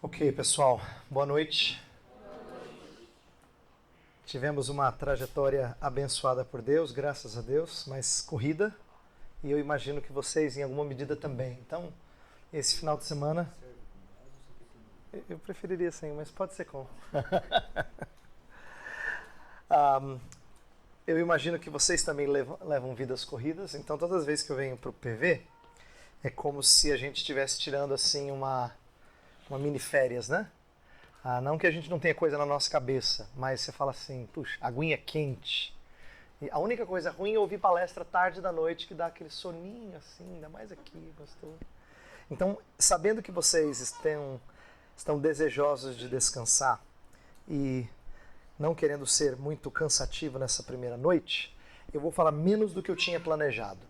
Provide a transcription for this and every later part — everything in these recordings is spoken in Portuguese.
Ok, pessoal, boa noite. Tivemos uma trajetória abençoada por Deus, graças a Deus, mas corrida, e eu imagino que vocês em alguma medida também. Então, esse final de semana, eu preferiria sim, mas pode ser com. Eu imagino que vocês também levam vidas corridas, então todas as vezes que eu venho para o PV, é como se a gente estivesse tirando assim uma mini férias, né? Não que a gente não tenha coisa na nossa cabeça, mas você fala assim, puxa, aguinha quente. E a única coisa ruim é ouvir palestra tarde da noite que dá aquele soninho assim, ainda mais aqui, gostoso. Então, sabendo que vocês estão desejosos de descansar e não querendo ser muito cansativo nessa primeira noite, eu vou falar menos do que eu tinha planejado.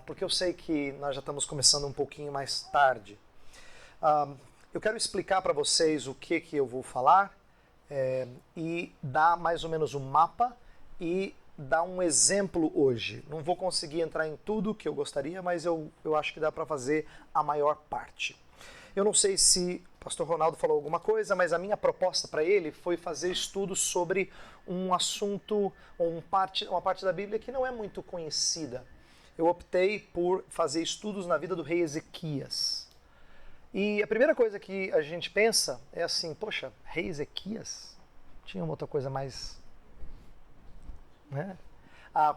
Porque eu sei que nós já estamos começando um pouquinho mais tarde. Eu quero explicar para vocês o que eu vou falar e dar mais ou menos um mapa e dar um exemplo hoje. Não vou conseguir entrar em tudo que eu gostaria, mas eu acho que dá para fazer a maior parte. Eu não sei se o pastor Ronaldo falou alguma coisa, mas a minha proposta para ele foi fazer estudos sobre um assunto, ou uma parte da Bíblia que não é muito conhecida. Eu optei por fazer estudos na vida do rei Ezequias. E a primeira coisa que a gente pensa é assim, poxa, rei Ezequias? Tinha uma outra coisa mais... né?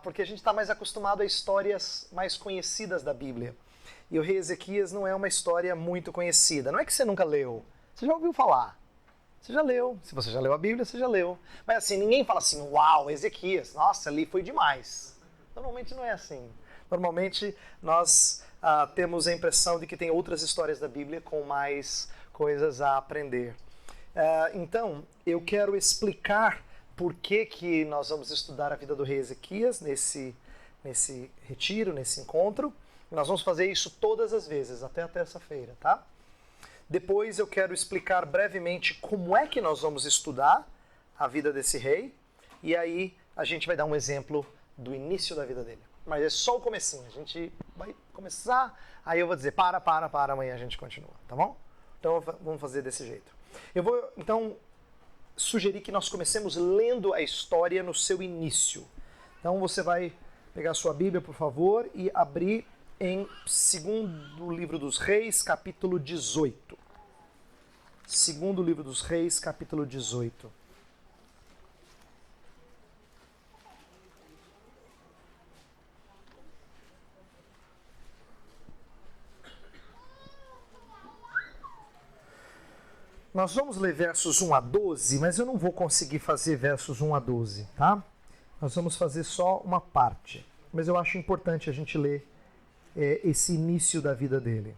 Porque a gente está mais acostumado a histórias mais conhecidas da Bíblia. E o rei Ezequias não é uma história muito conhecida. Não é que você nunca leu, você já ouviu falar. Você já leu, se você já leu a Bíblia, você já leu. Mas assim, ninguém fala assim, uau, Ezequias, nossa, ali foi demais. Normalmente não é assim. Normalmente nós temos a impressão de que tem outras histórias da Bíblia com mais coisas a aprender. Então, eu quero explicar por que nós vamos estudar a vida do rei Ezequias nesse retiro, nesse encontro. Nós vamos fazer isso todas as vezes, até a terça-feira, tá? Depois eu quero explicar brevemente como é que nós vamos estudar a vida desse rei. E aí a gente vai dar um exemplo do início da vida dele. Mas é só o comecinho, a gente vai começar, aí eu vou dizer, para, amanhã a gente continua, tá bom? Então vamos fazer desse jeito. Eu vou, então, sugerir que nós comecemos lendo a história no seu início. Então você vai pegar a sua Bíblia, por favor, e abrir em segundo livro dos Reis, capítulo 18. Segundo livro dos Reis, capítulo 18. Nós vamos ler versos 1 a 12, mas eu não vou conseguir fazer versos 1 a 12, tá? Nós vamos fazer só uma parte. Mas eu acho importante a gente ler esse início da vida dele.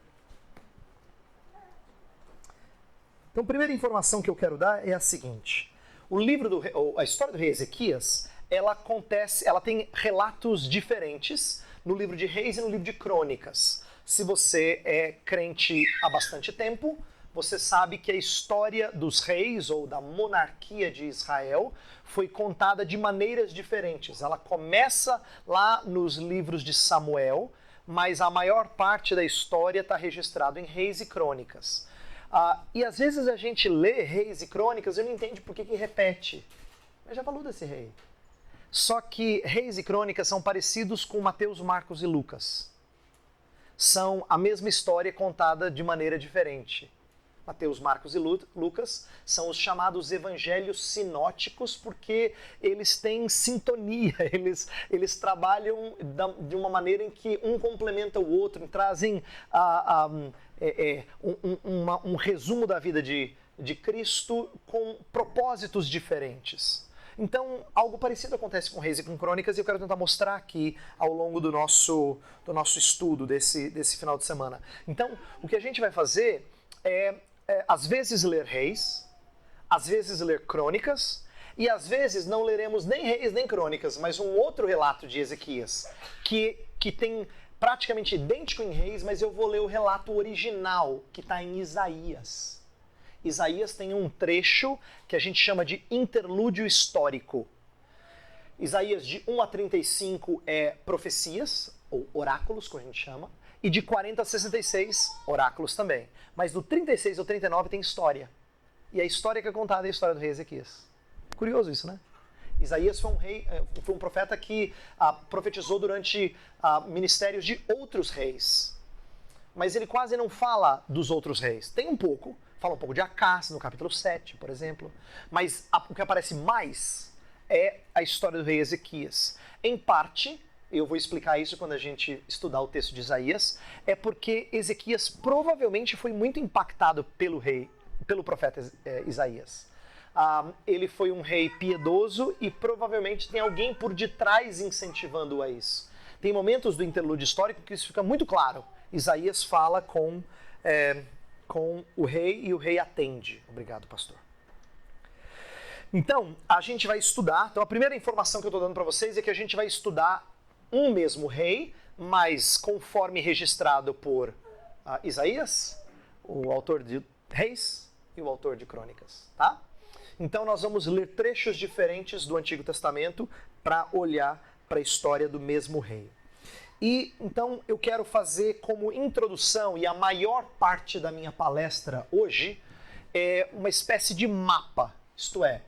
Então, a primeira informação que eu quero dar é a seguinte. A história do rei Ezequias, ela tem relatos diferentes no livro de Reis e no livro de Crônicas. Se você é crente há bastante tempo, você sabe que a história dos reis ou da monarquia de Israel foi contada de maneiras diferentes. Ela começa lá nos livros de Samuel, mas a maior parte da história está registrado em Reis e Crônicas. E às vezes a gente lê Reis e Crônicas e não entende por que repete. Mas já falou desse rei. Só que Reis e Crônicas são parecidos com Mateus, Marcos e Lucas. São a mesma história contada de maneira diferente. Mateus, Marcos e Lucas são os chamados evangelhos sinóticos porque eles têm sintonia, eles trabalham de uma maneira em que um complementa o outro, trazem um resumo da vida de Cristo com propósitos diferentes. Então, algo parecido acontece com Reis e com Crônicas e eu quero tentar mostrar aqui ao longo do nosso estudo desse final de semana. Então, o que a gente vai fazer às vezes ler Reis, às vezes ler Crônicas, e às vezes não leremos nem Reis nem Crônicas, mas um outro relato de Ezequias, que tem praticamente idêntico em Reis, mas eu vou ler o relato original, que está em Isaías. Isaías tem um trecho que a gente chama de interlúdio histórico. Isaías de 1 a 35 é profecias, ou oráculos, como a gente chama, E de 40 a 66, oráculos também. Mas do 36 ao 39 tem história. E a história que é contada é a história do rei Ezequias. Curioso isso, né? Isaías foi um profeta que profetizou durante ministérios de outros reis. Mas ele quase não fala dos outros reis. Tem um pouco, fala um pouco de Acás, no capítulo 7, por exemplo. Mas o que aparece mais é a história do rei Ezequias. Em parte, eu vou explicar isso quando a gente estudar o texto de Isaías, é porque Ezequias provavelmente foi muito impactado pelo profeta Isaías. Ele foi um rei piedoso e provavelmente tem alguém por detrás incentivando-o a isso. Tem momentos do interlúdio histórico que isso fica muito claro. Isaías fala com o rei e o rei atende. Obrigado, pastor. Então, a gente vai estudar. Então, a primeira informação que eu estou dando para vocês é que a gente vai estudar um mesmo rei, mas conforme registrado por Isaías, o autor de Reis e o autor de Crônicas, tá? Então nós vamos ler trechos diferentes do Antigo Testamento para olhar para a história do mesmo rei. E então eu quero fazer como introdução, e a maior parte da minha palestra hoje é uma espécie de mapa, isto é,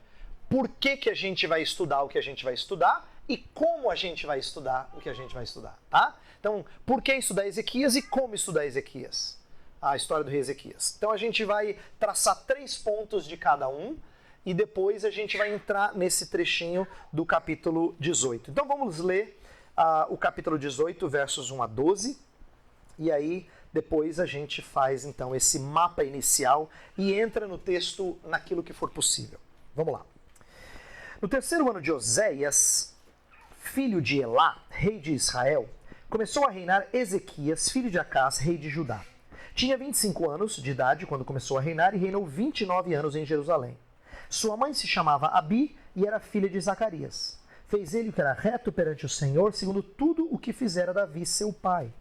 por que a gente vai estudar o que a gente vai estudar e como a gente vai estudar o que a gente vai estudar, tá? Então, por que estudar Ezequias e como estudar Ezequias? A história do rei Ezequias. Então a gente vai traçar 3 pontos de cada um e depois a gente vai entrar nesse trechinho do capítulo 18. Então vamos ler o capítulo 18, versos 1 a 12, e aí depois a gente faz então esse mapa inicial e entra no texto naquilo que for possível. Vamos lá. No 3º ano de Oséias, filho de Elá, rei de Israel, começou a reinar Ezequias, filho de Acás, rei de Judá. Tinha 25 anos de idade quando começou a reinar e reinou 29 anos em Jerusalém. Sua mãe se chamava Abi e era filha de Zacarias. Fez ele o que era reto perante o Senhor, segundo tudo o que fizera Davi, seu pai.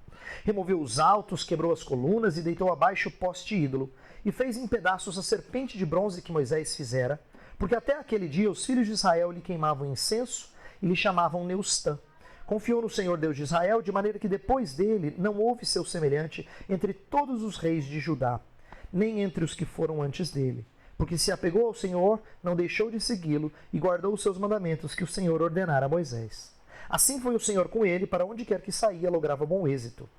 Removeu os altos, quebrou as colunas e deitou abaixo o poste ídolo, e fez em pedaços a serpente de bronze que Moisés fizera, porque até aquele dia os filhos de Israel lhe queimavam incenso e lhe chamavam Neustã. Confiou no Senhor Deus de Israel, de maneira que depois dele não houve seu semelhante entre todos os reis de Judá, nem entre os que foram antes dele. Porque se apegou ao Senhor, não deixou de segui-lo e guardou os seus mandamentos que o Senhor ordenara a Moisés. Assim foi o Senhor com ele, para onde quer que saía, lograva bom êxito.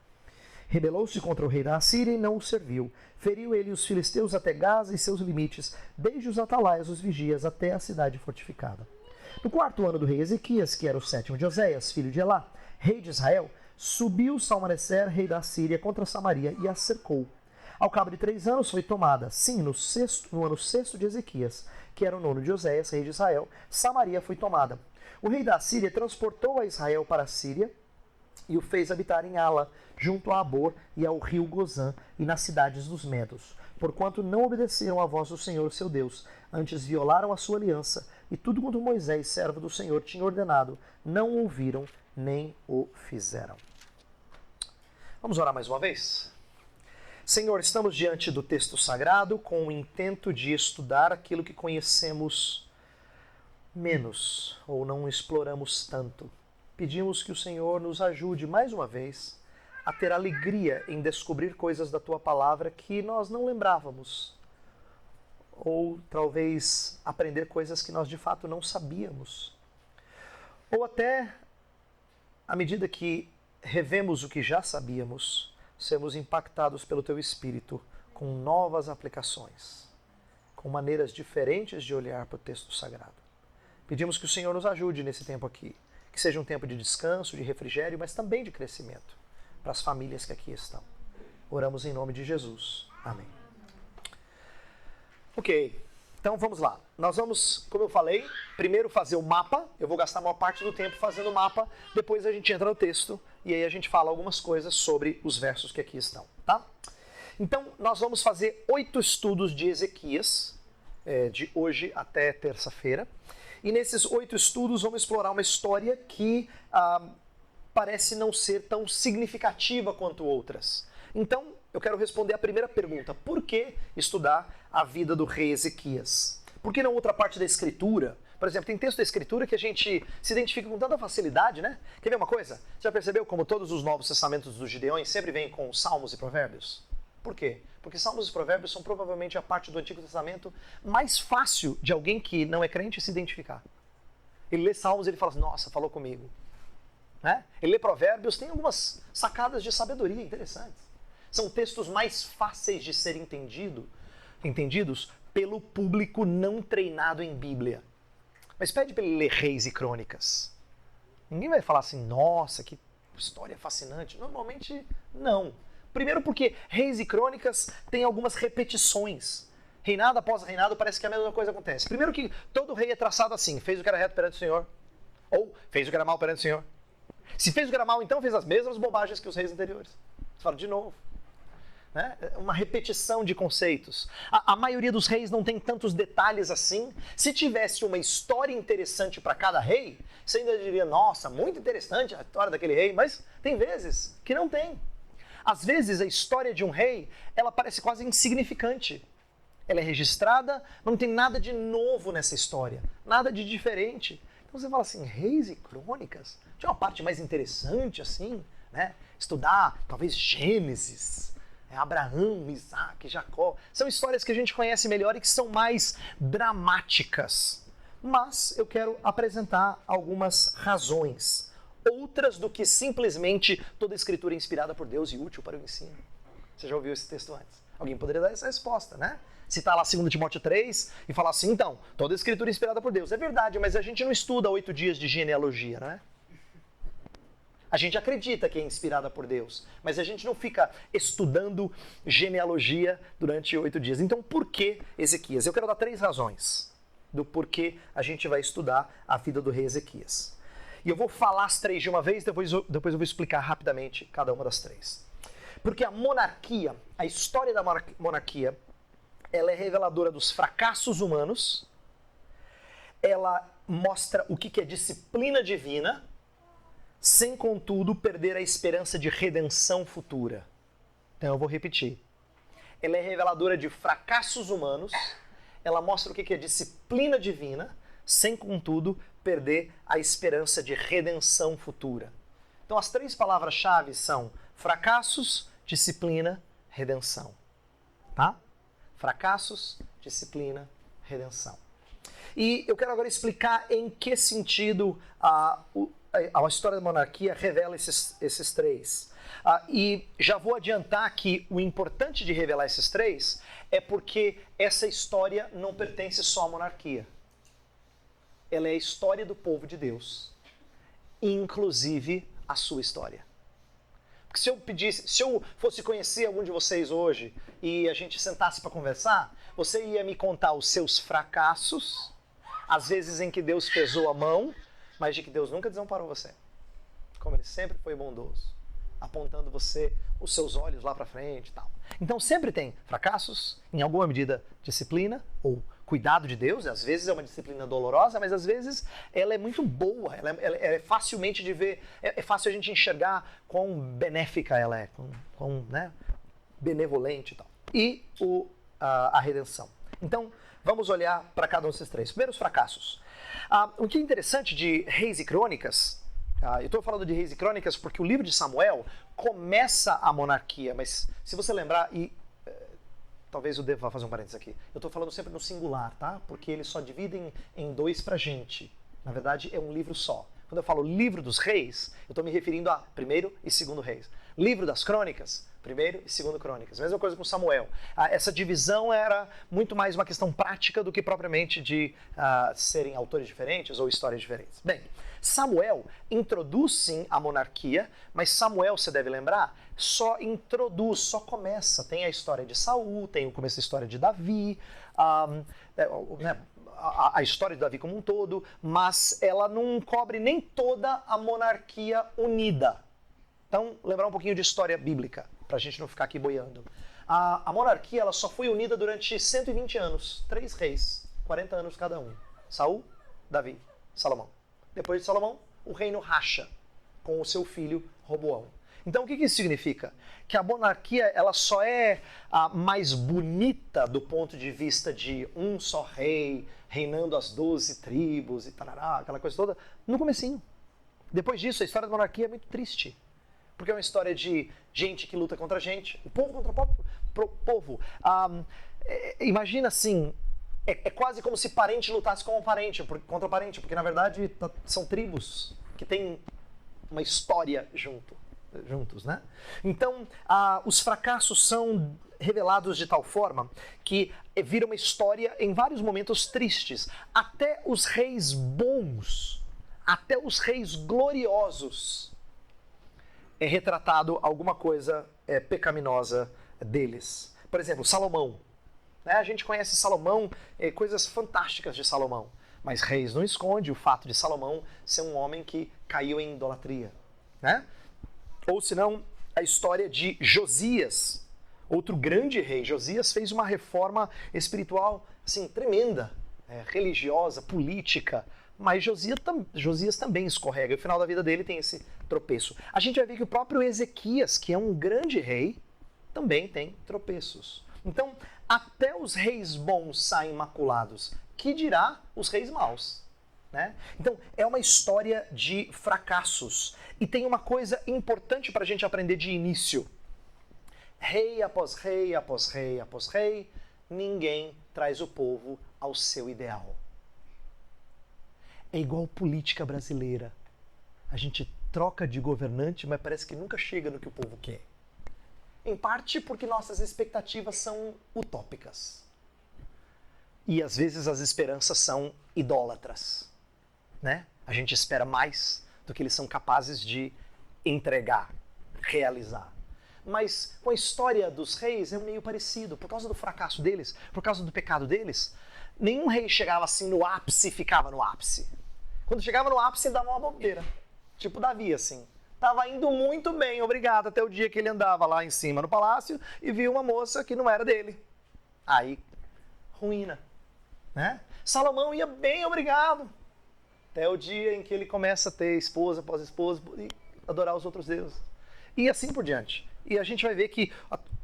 Rebelou-se contra o rei da Assíria e não o serviu. Feriu ele os filisteus até Gaza e seus limites, desde os atalaias, os vigias, até a cidade fortificada. No 4º ano do rei Ezequias, que era o 7º de Oséias, filho de Elá, rei de Israel, subiu Salmaneser, rei da Assíria, contra Samaria e a cercou. Ao cabo de 3 anos foi tomada, sim, no ano 6º de Ezequias, que era o 9º de Oséias, rei de Israel, Samaria foi tomada. O rei da Assíria transportou a Israel para a Síria e o fez habitar em Ala, junto a Abor e ao rio Gozã, e nas cidades dos Medos, porquanto não obedeceram à voz do Senhor seu Deus, antes violaram a sua aliança, e tudo quanto Moisés, servo do Senhor, tinha ordenado, não ouviram nem o fizeram. Vamos orar mais uma vez? Senhor, estamos diante do texto sagrado com o intento de estudar aquilo que conhecemos menos ou não exploramos tanto. Pedimos que o Senhor nos ajude mais uma vez a ter alegria em descobrir coisas da Tua Palavra que nós não lembrávamos, ou talvez aprender coisas que nós de fato não sabíamos, ou até, à medida que revemos o que já sabíamos, sermos impactados pelo Teu Espírito com novas aplicações, com maneiras diferentes de olhar para o texto sagrado. Pedimos que o Senhor nos ajude nesse tempo aqui, que seja um tempo de descanso, de refrigério, mas também de crescimento para as famílias que aqui estão. Oramos em nome de Jesus. Amém. Ok, então vamos lá. Nós vamos, como eu falei, primeiro fazer o mapa. Eu vou gastar a maior parte do tempo fazendo o mapa, depois a gente entra no texto e aí a gente fala algumas coisas sobre os versos que aqui estão, tá? Então, nós vamos fazer 8 estudos de Ezequias, de hoje até terça-feira. E nesses 8 estudos vamos explorar uma história que parece não ser tão significativa quanto outras. Então, eu quero responder a primeira pergunta. Por que estudar a vida do rei Ezequias? Por que não outra parte da Escritura? Por exemplo, tem texto da Escritura que a gente se identifica com tanta facilidade, né? Quer ver uma coisa? Você já percebeu como todos os Novos Testamentos dos Gideões sempre vêm com Salmos e Provérbios? Por quê? Porque Salmos e Provérbios são provavelmente a parte do Antigo Testamento mais fácil de alguém que não é crente se identificar. Ele lê Salmos e ele fala assim, nossa, falou comigo. Né? Ele lê Provérbios, tem algumas sacadas de sabedoria interessantes. São textos mais fáceis de ser entendidos pelo público não treinado em Bíblia. Mas pede para ele ler Reis e Crônicas. Ninguém vai falar assim, nossa, que história fascinante. Normalmente, não. Primeiro porque Reis e Crônicas tem algumas repetições. Reinado após reinado, parece que a mesma coisa acontece. Primeiro que todo rei é traçado assim, fez o que era reto perante o Senhor, ou fez o que era mal perante o Senhor. Se fez o que era mal, então fez as mesmas bobagens que os reis anteriores. Você fala de novo. Né? Uma repetição de conceitos. A maioria dos reis não tem tantos detalhes assim. Se tivesse uma história interessante para cada rei, você ainda diria, nossa, muito interessante a história daquele rei, mas tem vezes que não tem. Às vezes a história de um rei, ela parece quase insignificante. Ela é registrada, não tem nada de novo nessa história, nada de diferente. Então você fala assim, Reis e Crônicas? Tinha uma parte mais interessante assim, né? Estudar talvez Gênesis, Abraão, Isaac, Jacó. São histórias que a gente conhece melhor e que são mais dramáticas. Mas eu quero apresentar algumas razões, outras do que simplesmente toda a escritura é inspirada por Deus e útil para o ensino. Você já ouviu esse texto antes? Alguém poderia dar essa resposta, né? Citar lá 2 Timóteo 3 e falar assim, então, toda a escritura é inspirada por Deus. É verdade, mas a gente não estuda 8 dias de genealogia, né? A gente acredita que é inspirada por Deus, mas a gente não fica estudando genealogia durante 8 dias. Então, por que Ezequias? Eu quero dar 3 razões do porquê a gente vai estudar a vida do rei Ezequias. E eu vou falar as 3 de uma vez, depois eu vou explicar rapidamente cada uma das 3. Porque a monarquia, a história da monarquia, ela é reveladora dos fracassos humanos, ela mostra o que é disciplina divina, sem, contudo, perder a esperança de redenção futura. Então eu vou repetir. Ela é reveladora de fracassos humanos, ela mostra o que é disciplina divina, sem, contudo, perder a esperança de redenção futura. Então as 3 palavras-chave são fracassos, disciplina, redenção. Tá? Fracassos, disciplina, redenção. E eu quero agora explicar em que sentido a história da monarquia revela esses 3. E já vou adiantar que o importante de revelar esses 3 é porque essa história não pertence só à monarquia. Ela é a história do povo de Deus, inclusive a sua história. Porque se eu fosse conhecer algum de vocês hoje e a gente sentasse para conversar, você ia me contar os seus fracassos, às vezes em que Deus pesou a mão, mas de que Deus nunca desamparou você. Como Ele sempre foi bondoso, apontando você, os seus olhos lá para frente e tal. Então sempre tem fracassos, em alguma medida disciplina ou cuidado de Deus. Às vezes é uma disciplina dolorosa, mas às vezes ela é muito boa, ela é facilmente de ver, é fácil a gente enxergar quão benéfica ela é, quão né, benevolente e tal. E a redenção. Então vamos olhar para cada um desses 3. Primeiro, os fracassos. O que é interessante de Reis e Crônicas, eu estou falando de Reis e Crônicas porque o livro de Samuel começa a monarquia, mas se você lembrar, talvez eu deva fazer um parênteses aqui, eu estou falando sempre no singular, tá? Porque eles só dividem em 2 pra gente. Na verdade, é um livro só. Quando eu falo livro dos reis, eu estou me referindo a 1º e 2º reis. Livro das crônicas, 1º e 2º crônicas. Mesma coisa com Samuel. Essa divisão era muito mais uma questão prática do que propriamente de serem autores diferentes ou histórias diferentes. Bem, Samuel introduz sim a monarquia, mas Samuel, você deve lembrar, só introduz, só começa. Tem a história de Saul, tem o começo da história de Davi, a história de Davi como um todo, mas ela não cobre nem toda a monarquia unida. Então, lembrar um pouquinho de história bíblica, para a gente não ficar aqui boiando. A monarquia ela só foi unida durante 120 anos, 3 reis, 40 anos cada um. Saul, Davi, Salomão. Depois de Salomão, o reino racha com o seu filho Roboão. Então o que isso significa? Que a monarquia ela só é a mais bonita do ponto de vista de um só rei, reinando as 12 tribos e tarará, aquela coisa toda, no comecinho. Depois disso, a história da monarquia é muito triste. Porque é uma história de gente que luta contra gente, o povo contra o povo. Imagina assim, é quase como se parente lutasse com um parente, contra o parente, porque na verdade são tribos que têm uma história juntos, né? Então, os fracassos são revelados de tal forma que vira uma história em vários momentos tristes. Até os reis bons, até os reis gloriosos, é retratado alguma coisa pecaminosa deles. Por exemplo, Salomão. Né? A gente conhece Salomão, coisas fantásticas de Salomão. Mas Reis não esconde o fato de Salomão ser um homem que caiu em idolatria. Né? Ou senão, a história de Josias, outro grande rei. Josias fez uma reforma espiritual assim, tremenda, religiosa, política, mas Josias também escorrega. E no final da vida dele tem esse tropeço. A gente vai ver que o próprio Ezequias, que é um grande rei, também tem tropeços. Então, até os reis bons saem maculados. Que dirá os reis maus? Né? Então, é uma história de fracassos. E tem uma coisa importante para a gente aprender de início. Rei após rei, após rei, após rei, ninguém traz o povo ao seu ideal. É igual política brasileira. A gente troca de governante, mas parece que nunca chega no que o povo quer. Em parte porque nossas expectativas são utópicas. E às vezes as esperanças são idólatras. Né? A gente espera mais do que eles são capazes de entregar, realizar. Mas com a história dos reis é meio parecido. Por causa do fracasso deles, por causa do pecado deles, nenhum rei chegava assim no ápice e ficava no ápice. Quando chegava no ápice, ele dava uma bobeira. Tipo Davi, assim. Tava indo muito bem, obrigado, até o dia que ele andava lá em cima no palácio e viu uma moça que não era dele. Aí, ruína. Né? Salomão ia bem, obrigado. Até o dia em que ele começa a ter esposa após esposa e adorar os outros deuses. E assim por diante. E a gente vai ver que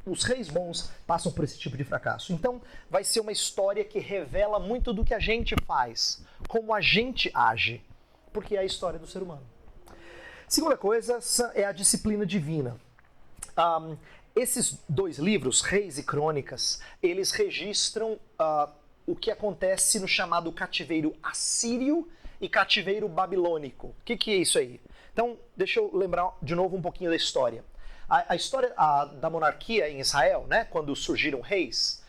os reis bons passam por esse tipo de fracasso. Então, vai ser uma história que revela muito do que a gente faz, como a gente age, porque é a história do ser humano. Segunda coisa é a disciplina divina. Esses dois livros, Reis e Crônicas, eles registram o que acontece no chamado cativeiro assírio e cativeiro babilônico. O que é isso aí? Então, deixa eu lembrar de novo um pouquinho da história. A história da monarquia em Israel, né, quando surgiram reis,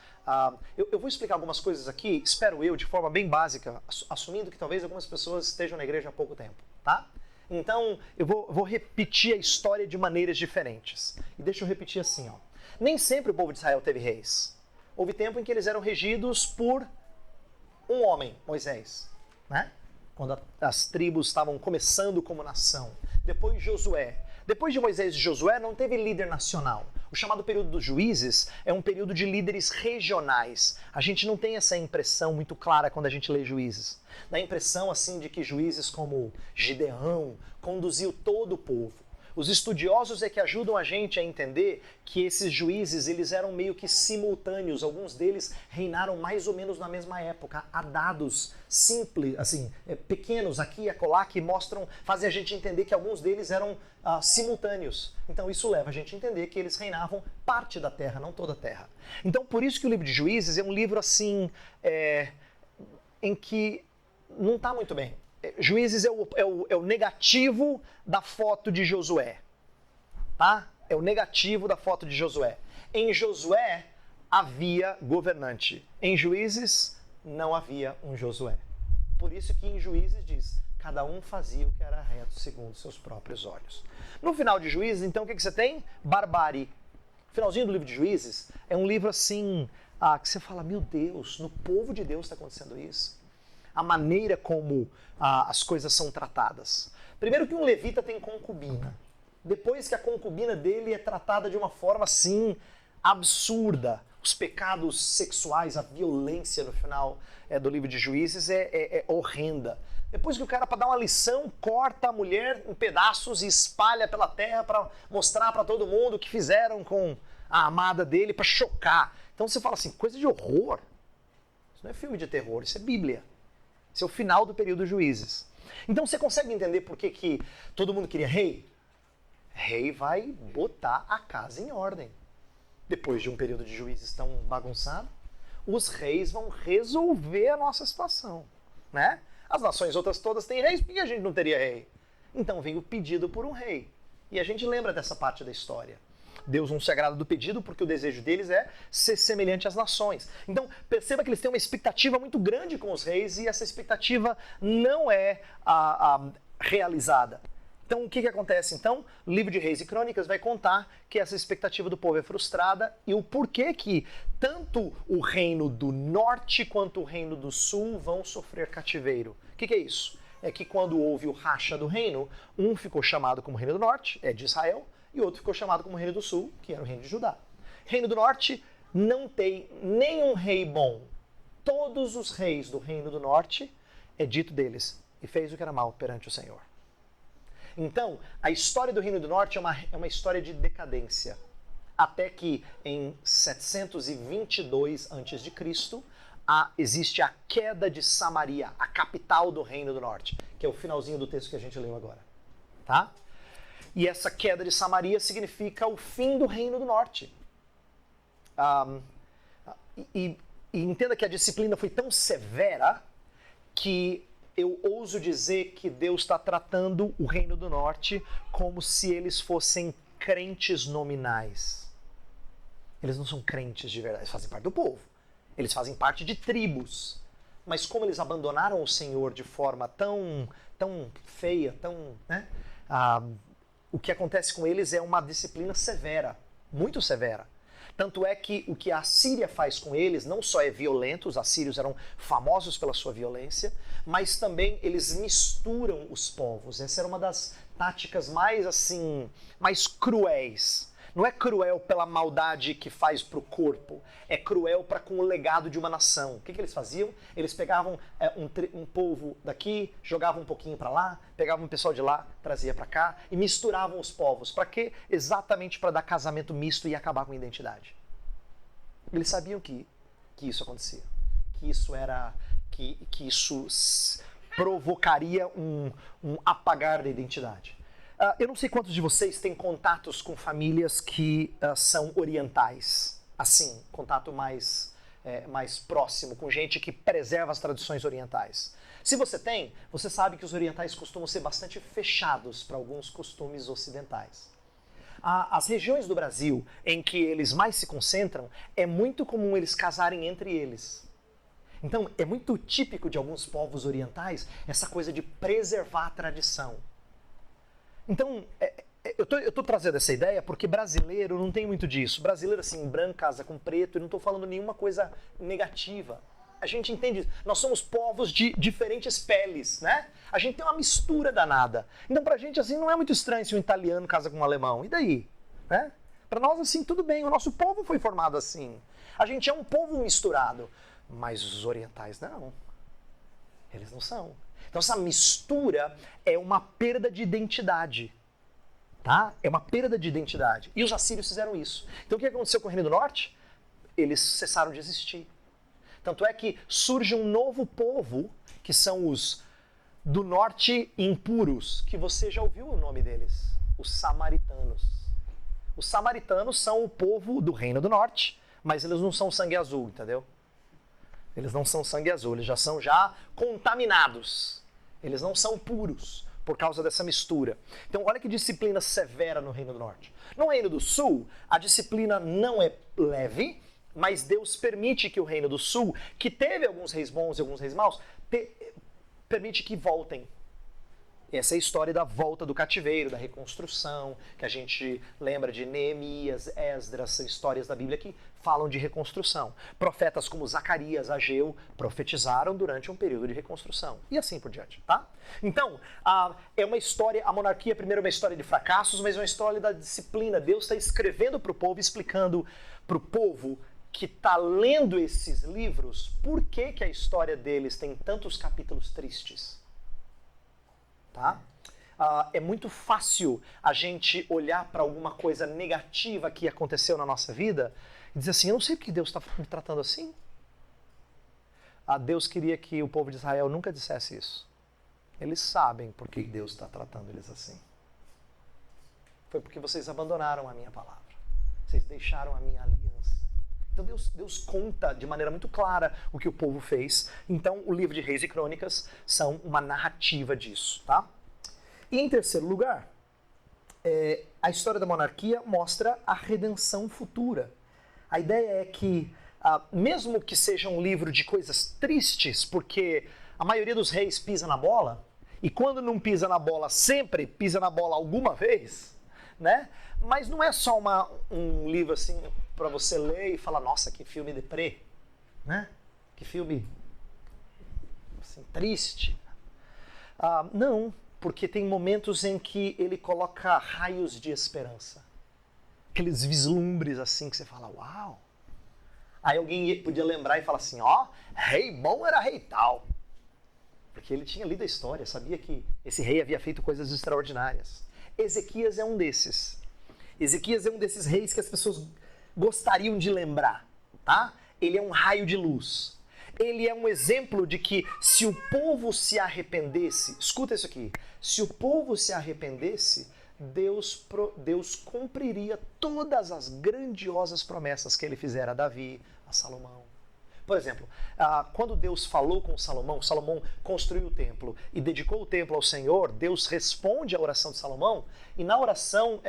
eu vou explicar algumas coisas aqui, espero eu, de forma bem básica, assumindo que talvez algumas pessoas estejam na igreja há pouco tempo, tá? Então, eu vou repetir a história de maneiras diferentes. E deixa eu repetir assim, ó. Nem sempre o povo de Israel teve reis. Houve tempo em que eles eram regidos por um homem, Moisés, né? Quando as tribos estavam começando como nação. Depois Josué. Depois de Moisés e Josué, não teve líder nacional. O chamado período dos juízes é um período de líderes regionais. A gente não tem essa impressão muito clara quando a gente lê Juízes. Dá a impressão assim de que juízes como Gideão conduziu todo o povo. Os estudiosos é que ajudam a gente a entender que esses juízes eles eram meio que simultâneos. Alguns deles reinaram mais ou menos na mesma época. Há dados simples, assim, pequenos aqui e acolá que fazem a gente entender que alguns deles eram simultâneos. Então isso leva a gente a entender que eles reinavam parte da terra, não toda a terra. Então por isso que o livro de Juízes é um livro assim em que não está muito bem. Juízes é o negativo da foto de Josué. Tá? É o negativo da foto de Josué. Em Josué havia governante. Em Juízes não havia um Josué. Por isso que em Juízes diz, cada um fazia o que era reto segundo seus próprios olhos. No final de Juízes, então, o que você tem? Barbárie. O finalzinho do livro de Juízes é um livro assim, que você fala, meu Deus, no povo de Deus está acontecendo isso. A maneira como as coisas são tratadas. Primeiro que um levita tem concubina. Depois que a concubina dele é tratada de uma forma assim absurda. Os pecados sexuais, a violência no final do livro de Juízes é horrenda. Depois que o cara, para dar uma lição, corta a mulher em pedaços e espalha pela terra para mostrar para todo mundo o que fizeram com a amada dele, para chocar. Então você fala assim, coisa de horror. Isso não é filme de terror, isso é Bíblia. Isso é o final do período Juízes. Então você consegue entender por que todo mundo queria rei? Rei vai botar a casa em ordem. Depois de um período de Juízes tão bagunçado, os reis vão resolver a nossa situação, né? As nações outras todas têm reis, por que a gente não teria rei? Então vem o pedido por um rei. E a gente lembra dessa parte da história. Deus não se agrada do pedido porque o desejo deles é ser semelhante às nações. Então perceba que eles têm uma expectativa muito grande com os reis e essa expectativa não é realizada. Então, o que acontece? Então, o livro de Reis e Crônicas vai contar que essa expectativa do povo é frustrada e o porquê que tanto o reino do norte quanto o reino do sul vão sofrer cativeiro. O que é isso? É que quando houve o racha do reino, um ficou chamado como reino do norte, é de Israel, e outro ficou chamado como reino do sul, que era o reino de Judá. Reino do norte não tem nenhum rei bom. Todos os reis do reino do norte, é dito deles, e fez o que era mal perante o Senhor. Então, a história do Reino do Norte é uma história de decadência. Até que em 722 a.C., existe a queda de Samaria, a capital do Reino do Norte, que é o finalzinho do texto que a gente leu agora. Tá? E essa queda de Samaria significa o fim do Reino do Norte. E entenda que a disciplina foi tão severa que eu ouso dizer que Deus está tratando o Reino do Norte como se eles fossem crentes nominais. Eles não são crentes de verdade, eles fazem parte do povo. Eles fazem parte de tribos. Mas como eles abandonaram o Senhor de forma tão feia, né? O que acontece com eles é uma disciplina severa, muito severa. Tanto é que o que a Síria faz com eles não só é violento, os assírios eram famosos pela sua violência, mas também eles misturam os povos. Essa era uma das táticas mais cruéis. Não é cruel pela maldade que faz para o corpo, é cruel para com o legado de uma nação. O que eles faziam? Eles pegavam um povo daqui, jogavam um pouquinho para lá, pegavam um pessoal de lá, trazia para cá e misturavam os povos. Para quê? Exatamente para dar casamento misto e acabar com a identidade. Eles sabiam que isso acontecia, que isso provocaria um apagar da identidade. Eu não sei quantos de vocês têm contatos com famílias que são orientais. Assim, contato mais próximo, com gente que preserva as tradições orientais. Se você tem, você sabe que os orientais costumam ser bastante fechados para alguns costumes ocidentais. As regiões do Brasil em que eles mais se concentram, é muito comum eles casarem entre eles. Então, é muito típico de alguns povos orientais essa coisa de preservar a tradição. Então, eu estou trazendo essa ideia porque brasileiro não tem muito disso. Brasileiro, assim, branco, casa com preto, e não estou falando nenhuma coisa negativa. A gente entende, nós somos povos de diferentes peles, né? A gente tem uma mistura danada. Então, pra gente, assim, não é muito estranho se um italiano casa com um alemão. E daí? Né? Pra nós, assim, tudo bem. O nosso povo foi formado assim. A gente é um povo misturado. Mas os orientais, não. Eles não são. Então essa mistura é uma perda de identidade, tá? É uma perda de identidade. E os assírios fizeram isso. Então o que aconteceu com o Reino do Norte? Eles cessaram de existir. Tanto é que surge um novo povo, que são os do norte impuros, que você já ouviu o nome deles, os samaritanos. Os samaritanos são o povo do Reino do Norte, mas eles não são sangue azul, entendeu? Eles não são sangue azul, eles já são contaminados. Eles não são puros por causa dessa mistura. Então, olha que disciplina severa no Reino do Norte. No Reino do Sul, a disciplina não é leve, mas Deus permite que o Reino do Sul, que teve alguns reis bons e alguns reis maus, permite que voltem. Essa é a história da volta do cativeiro, da reconstrução, que a gente lembra de Neemias, Esdras, são histórias da Bíblia que falam de reconstrução. Profetas como Zacarias, Ageu, profetizaram durante um período de reconstrução. E assim por diante, tá? Então, é uma história, a monarquia primeiro é uma história de fracassos, mas é uma história da disciplina. Deus está escrevendo para o povo, explicando para o povo que está lendo esses livros, por que a história deles tem tantos capítulos tristes. tá? É muito fácil a gente olhar para alguma coisa negativa que aconteceu na nossa vida e dizer assim, eu não sei por que Deus está me tratando assim. Deus queria que o povo de Israel nunca dissesse isso. Eles sabem por que Deus está tratando eles assim. Foi porque vocês abandonaram a minha palavra. Vocês deixaram a minha aliança. Então Deus conta de maneira muito clara o que o povo fez. Então o livro de Reis e Crônicas são uma narrativa disso, tá? E em terceiro lugar, a história da monarquia mostra a redenção futura. A ideia é que, mesmo que seja um livro de coisas tristes, porque a maioria dos reis pisa na bola, e quando não pisa na bola, sempre pisa na bola alguma vez, né? Mas não é só um livro assim para você ler e falar, nossa, que filme deprê, né? Que filme assim, triste. Não, porque tem momentos em que ele coloca raios de esperança. Aqueles vislumbres assim que você fala, uau! Aí alguém podia lembrar e falar assim, rei bom era rei tal. Porque ele tinha lido a história, sabia que esse rei havia feito coisas extraordinárias. Ezequias é um desses. Ezequias é um desses reis que as pessoas gostariam de lembrar, tá? Ele é um raio de luz. Ele é um exemplo de que se o povo se arrependesse, escuta isso aqui, se o povo se arrependesse, Deus cumpriria todas as grandiosas promessas que ele fizera a Davi, a Salomão. Por exemplo, quando Deus falou com Salomão, Salomão construiu o templo e dedicou o templo ao Senhor, Deus responde à oração de Salomão, e na oração,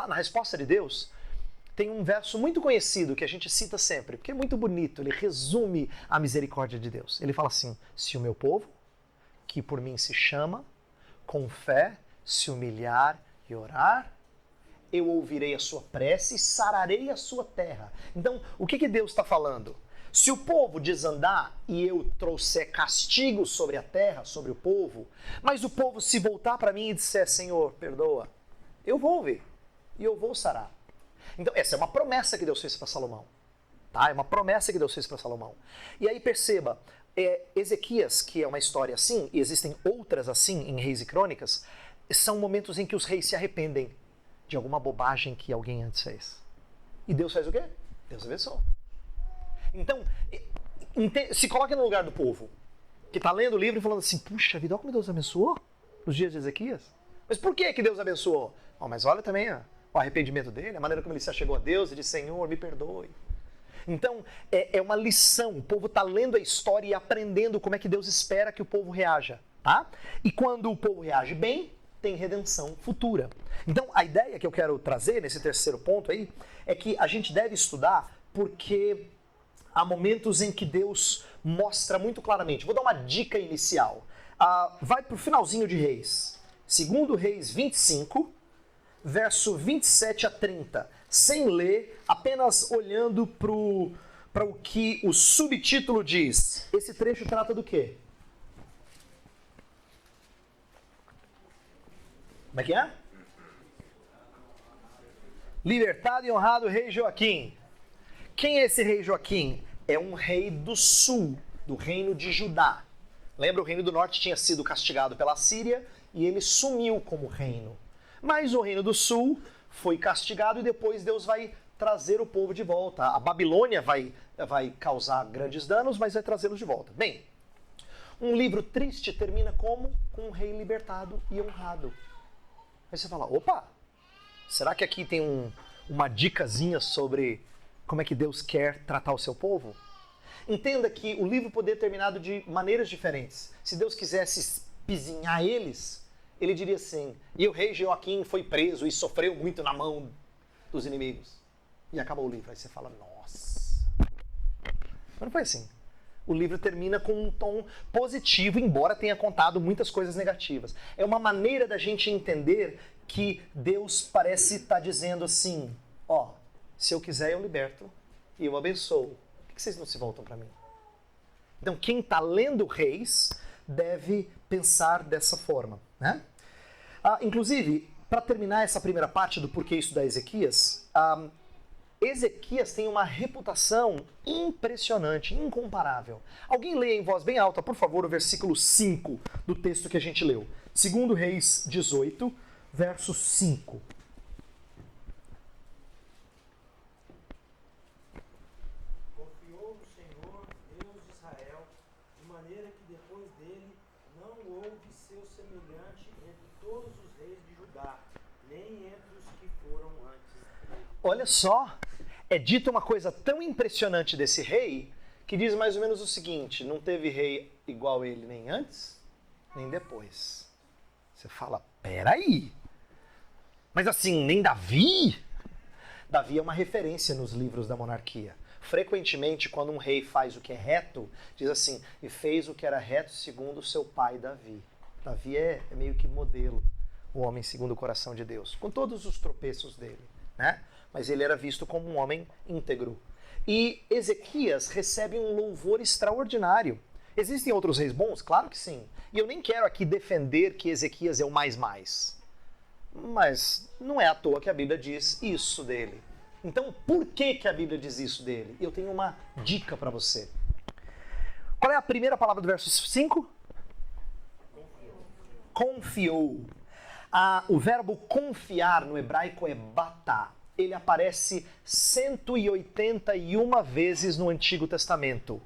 na resposta de Deus, tem um verso muito conhecido que a gente cita sempre, porque é muito bonito, ele resume a misericórdia de Deus. Ele fala assim, se o meu povo, que por mim se chama, com fé, se humilhar e orar, eu ouvirei a sua prece e sararei a sua terra. Então, o que Deus está falando? Se o povo desandar e eu trouxer castigo sobre a terra, sobre o povo, mas o povo se voltar para mim e disser, Senhor, perdoa, eu vou ouvir e eu vou sarar. Então, essa é uma promessa que Deus fez para Salomão. Tá? É uma promessa que Deus fez para Salomão. E aí perceba, Ezequias, que é uma história assim, e existem outras assim em Reis e Crônicas, são momentos em que os reis se arrependem de alguma bobagem que alguém antes fez. E Deus faz o quê? Deus abençoa. Então, se coloque no lugar do povo, que está lendo o livro e falando assim, puxa vida, olha como Deus abençoou nos dias de Ezequias. Mas por que Deus abençoou? Mas olha também o arrependimento dele, a maneira como ele se achegou a Deus e disse, Senhor, me perdoe. Então, é uma lição, o povo está lendo a história e aprendendo como é que Deus espera que o povo reaja. Tá? E quando o povo reage bem, tem redenção futura. Então, a ideia que eu quero trazer nesse terceiro ponto aí, é que a gente deve estudar porque há momentos em que Deus mostra muito claramente. Vou dar uma dica inicial. Vai para o finalzinho de Reis. 2 Reis 25, verso 27 a 30. Sem ler, apenas olhando para o que o subtítulo diz. Esse trecho trata do quê? Como é que é? Libertado e honrado rei Joaquim. Quem é esse rei Joaquim? É um rei do sul, do reino de Judá. Lembra, o reino do norte tinha sido castigado pela Síria e ele sumiu como reino. Mas o reino do sul foi castigado e depois Deus vai trazer o povo de volta. A Babilônia vai causar grandes danos, mas vai trazê-los de volta. Bem, um livro triste termina como? Com um rei libertado e honrado. Aí você fala, opa, será que aqui tem uma dicasinha sobre como é que Deus quer tratar o seu povo? Entenda que o livro poderia ter terminado de maneiras diferentes. Se Deus quisesse espizinhar eles, ele diria assim, e o rei Joaquim foi preso e sofreu muito na mão dos inimigos. E acabou o livro. Aí você fala, nossa. Mas não foi assim. O livro termina com um tom positivo, embora tenha contado muitas coisas negativas. É uma maneira da gente entender que Deus parece estar dizendo assim, se eu quiser eu liberto e eu abençoo. Por que vocês não se voltam para mim? Então quem está lendo Reis deve pensar dessa forma, né? Inclusive, para terminar essa primeira parte do porquê estudar Ezequias, Ezequias tem uma reputação impressionante, incomparável. Alguém leia em voz bem alta, por favor, o versículo 5 do texto que a gente leu. 2 Reis 18, verso 5. Confiou no Senhor, Deus de Israel, de maneira que depois dele não houve seu semelhante entre todos os reis de Judá, nem entre os que foram antes dele. Olha só, é dita uma coisa tão impressionante desse rei, que diz mais ou menos o seguinte: não teve rei igual ele nem antes, nem depois. Você fala, peraí, mas assim, nem Davi? Davi é uma referência nos livros da monarquia. Frequentemente, quando um rei faz o que é reto, diz assim, e fez o que era reto segundo seu pai Davi. Davi é meio que modelo, o homem segundo o coração de Deus, com todos os tropeços dele, né? Mas ele era visto como um homem íntegro. E Ezequias recebe um louvor extraordinário. Existem outros reis bons? Claro que sim. E eu nem quero aqui defender que Ezequias é o mais. Mas não é à toa que a Bíblia diz isso dele. Então, por que a Bíblia diz isso dele? Eu tenho uma dica para você. Qual é a primeira palavra do verso 5? Confiou. O verbo confiar no hebraico é batá. Ele aparece 181 vezes no Antigo Testamento.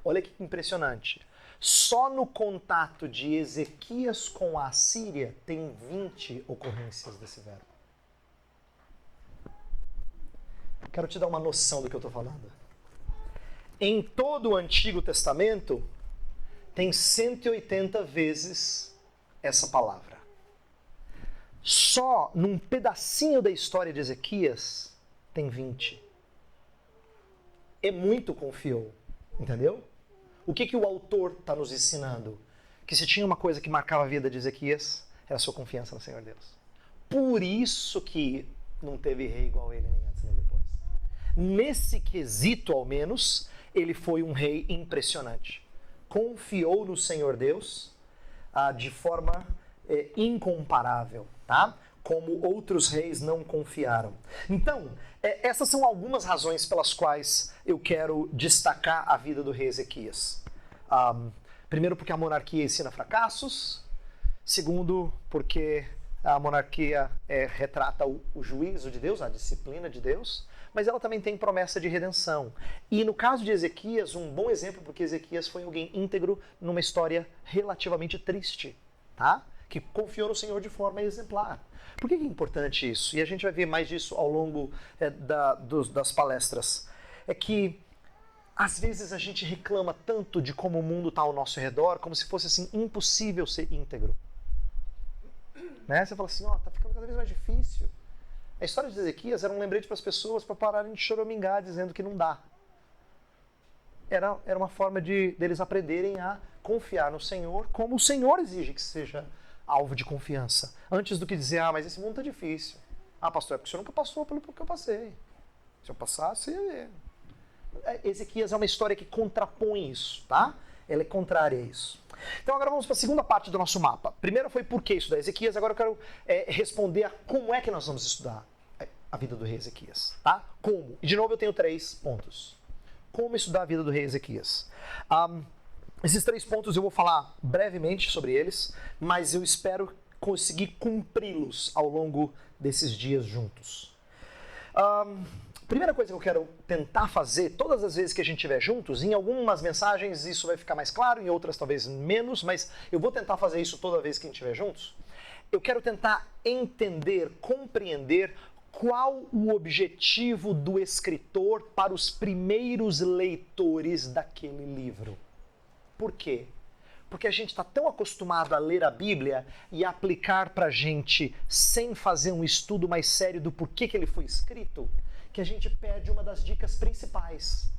Olha que impressionante. Só no contato de Ezequias com a Assíria tem 20 ocorrências desse verbo. Quero te dar uma noção do que eu estou falando. Em todo o Antigo Testamento, tem 180 vezes essa palavra. Só num pedacinho da história de Ezequias, tem 20. É muito confiou, entendeu? O que o autor está nos ensinando? Que se tinha uma coisa que marcava a vida de Ezequias, era a sua confiança no Senhor Deus. Por isso que não teve rei igual ele, nem antes nem depois. Nesse quesito, ao menos, ele foi um rei impressionante. Confiou no Senhor Deus de forma incomparável, tá? Como outros reis não confiaram. Então, essas são algumas razões pelas quais eu quero destacar a vida do rei Ezequias. Primeiro, porque a monarquia ensina fracassos. Segundo, porque a monarquia retrata o juízo de Deus, a disciplina de Deus. Mas ela também tem promessa de redenção. E no caso de Ezequias, um bom exemplo, porque Ezequias foi alguém íntegro numa história relativamente triste, tá? Que confiou no Senhor de forma exemplar. Por que é importante isso? E a gente vai ver mais disso ao longo das palestras. É que, às vezes, a gente reclama tanto de como o mundo está ao nosso redor, como se fosse assim, impossível ser íntegro. Né? Você fala assim, tá ficando cada vez mais difícil. A história de Ezequias era um lembrete para as pessoas para pararem de choramingar dizendo que não dá. Era uma forma deles aprenderem a confiar no Senhor como o Senhor exige que seja alvo de confiança. Antes do que dizer, mas esse mundo tá difícil. Pastor, é porque o senhor nunca passou pelo que eu passei. Se eu passasse, ia ver. Ezequias é uma história que contrapõe isso, tá? Ela é contrária a isso. Então agora vamos para a segunda parte do nosso mapa. Primeiro foi por que estudar Ezequias, agora eu quero responder a como é que nós vamos estudar a vida do rei Ezequias, tá? Como? E de novo eu tenho 3 pontos. Como estudar a vida do rei Ezequias? Esses 3 pontos eu vou falar brevemente sobre eles, mas eu espero conseguir cumpri-los ao longo desses dias juntos. Primeira coisa que eu quero tentar fazer, todas as vezes que a gente estiver juntos, em algumas mensagens isso vai ficar mais claro, em outras talvez menos, mas eu vou tentar fazer isso toda vez que a gente estiver juntos. Eu quero tentar entender, compreender qual o objetivo do escritor para os primeiros leitores daquele livro. Por quê? Porque a gente está tão acostumado a ler a Bíblia e aplicar para a gente sem fazer um estudo mais sério do porquê que ele foi escrito, que a gente perde uma das dicas principais.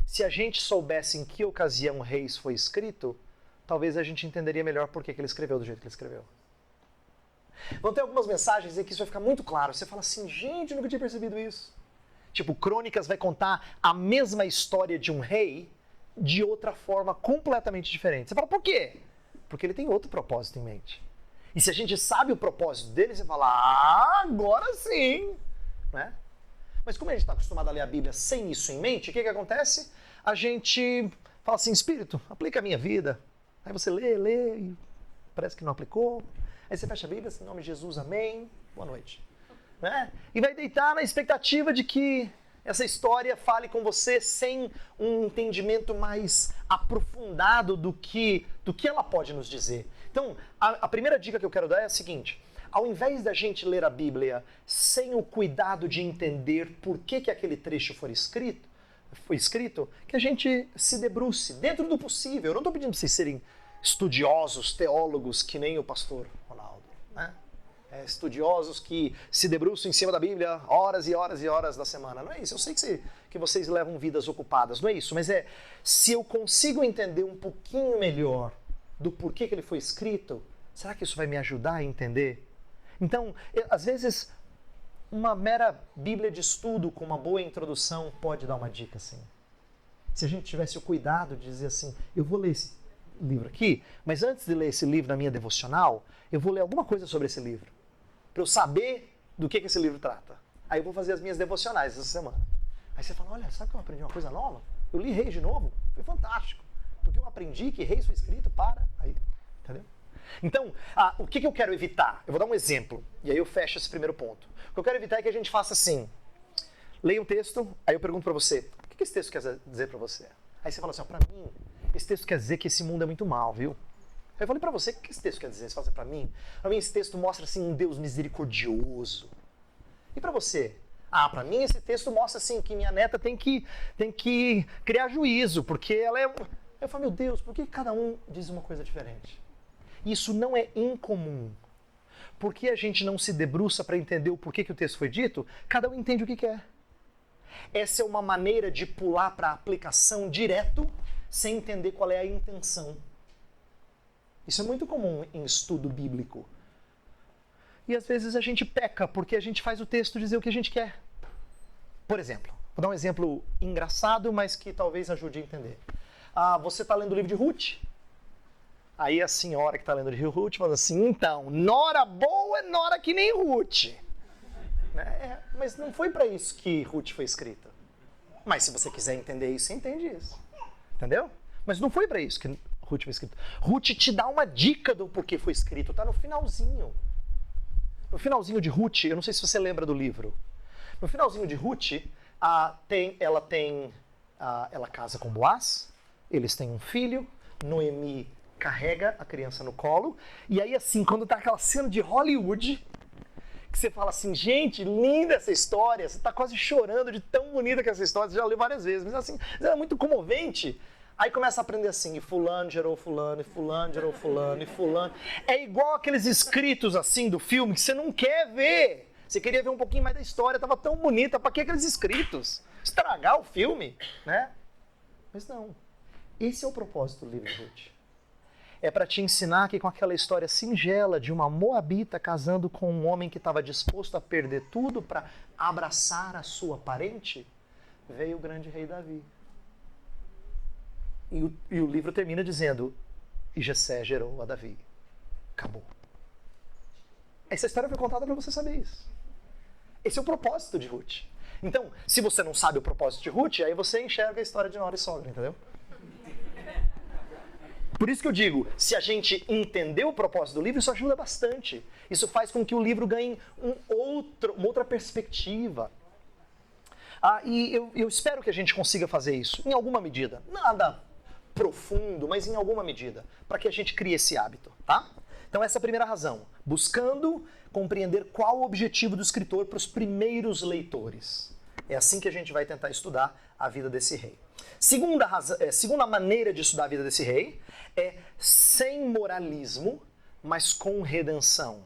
Se a gente soubesse em que ocasião Reis foi escrito, talvez a gente entenderia melhor por que ele escreveu do jeito que ele escreveu. Vão ter algumas mensagens em que isso vai ficar muito claro. Você fala assim, gente, eu nunca tinha percebido isso. Tipo, Crônicas vai contar a mesma história de um rei de outra forma completamente diferente. Você fala, por quê? Porque ele tem outro propósito em mente. E se a gente sabe o propósito dele, você fala, agora sim. Né? Mas como a gente está acostumado a ler a Bíblia sem isso em mente, o que acontece? A gente fala assim, Espírito, aplica a minha vida. Aí você lê, e parece que não aplicou. Aí você fecha a Bíblia, em nome de Jesus, amém, boa noite. Né? E vai deitar na expectativa de que essa história fale com você sem um entendimento mais aprofundado do que ela pode nos dizer. Então, a primeira dica que eu quero dar é a seguinte: ao invés da gente ler a Bíblia sem o cuidado de entender por que aquele trecho foi escrito, que a gente se debruce dentro do possível. Eu não estou pedindo para vocês serem estudiosos, teólogos, que nem o pastor Ronaldo, né? Estudiosos que se debruçam em cima da Bíblia horas e horas e horas da semana. Não é isso. Eu sei que vocês levam vidas ocupadas, não é isso. Mas se eu consigo entender um pouquinho melhor do porquê que ele foi escrito, será que isso vai me ajudar a entender? Então, às vezes, uma mera Bíblia de estudo com uma boa introdução pode dar uma dica assim. Se a gente tivesse o cuidado de dizer assim, eu vou ler esse livro aqui, mas antes de ler esse livro na minha devocional, eu vou ler alguma coisa sobre esse livro, para eu saber do que esse livro trata. Aí eu vou fazer as minhas devocionais essa semana. Aí você fala, olha, sabe que eu aprendi uma coisa nova? Eu li Reis de novo, foi fantástico, porque eu aprendi que Reis foi escrito para... Aí, entendeu? Então, o que eu quero evitar? Eu vou dar um exemplo, e aí eu fecho esse primeiro ponto. O que eu quero evitar é que a gente faça assim, leia um texto, aí eu pergunto para você, o que esse texto quer dizer para você? Aí você fala assim, para mim, esse texto quer dizer que esse mundo é muito mal, viu? Aí eu falei para você, o que esse texto quer dizer? Você fala assim, para mim, esse texto mostra assim um Deus misericordioso. E para você? Para mim esse texto mostra assim que minha neta tem que criar juízo, porque ela é... Eu falo, meu Deus, por que cada um diz uma coisa diferente? Isso não é incomum. Por que a gente não se debruça para entender o porquê que o texto foi dito? Cada um entende o que quer. Essa é uma maneira de pular para a aplicação direto, sem entender qual é a intenção. Isso é muito comum em estudo bíblico. E às vezes a gente peca porque a gente faz o texto dizer o que a gente quer. Por exemplo, vou dar um exemplo engraçado, mas que talvez ajude a entender. Você está lendo o livro de Ruth? Aí a senhora que está lendo o livro de Ruth fala assim, então, nora boa é nora que nem Ruth. Mas não foi para isso que Ruth foi escrita. Mas se você quiser entender isso, você entende isso. Entendeu? Mas não foi para isso que Ruth foi escrita. Ruth te dá uma dica do porquê foi escrito. Está no finalzinho. No finalzinho de Ruth, eu não sei se você lembra do livro. No finalzinho de Ruth, ela casa com Boaz, eles têm um filho, Noemi carrega a criança no colo, e aí assim, quando tá aquela cena de Hollywood, que você fala assim, gente, linda essa história, você tá quase chorando de tão bonita que essa história, você já leu várias vezes, mas assim, é muito comovente. Aí começa a aprender assim, e fulano gerou fulano, e fulano gerou fulano, e fulano. É igual aqueles escritos assim do filme que você não quer ver. Você queria ver um pouquinho mais da história, tava tão bonita, pra que aqueles escritos? Estragar o filme, né? Mas não. Esse é o propósito do livro de Ruth. É para te ensinar que com aquela história singela de uma moabita casando com um homem que estava disposto a perder tudo para abraçar a sua parente, veio o grande rei Davi. E o livro termina dizendo, e Jessé gerou a Davi. Acabou. Essa história foi contada para você saber isso. Esse é o propósito de Ruth. Então, se você não sabe o propósito de Ruth, aí você enxerga a história de nora e sogra, entendeu? Por isso que eu digo, se a gente entender o propósito do livro, isso ajuda bastante. Isso faz com que o livro ganhe uma outra perspectiva. E eu espero que a gente consiga fazer isso, em alguma medida. Nada profundo, mas em alguma medida, para que a gente crie esse hábito, tá? Então essa é a primeira razão, buscando compreender qual o objetivo do escritor para os primeiros leitores. É assim que a gente vai tentar estudar a vida desse rei. Segunda maneira de estudar a vida desse rei é sem moralismo, mas com redenção.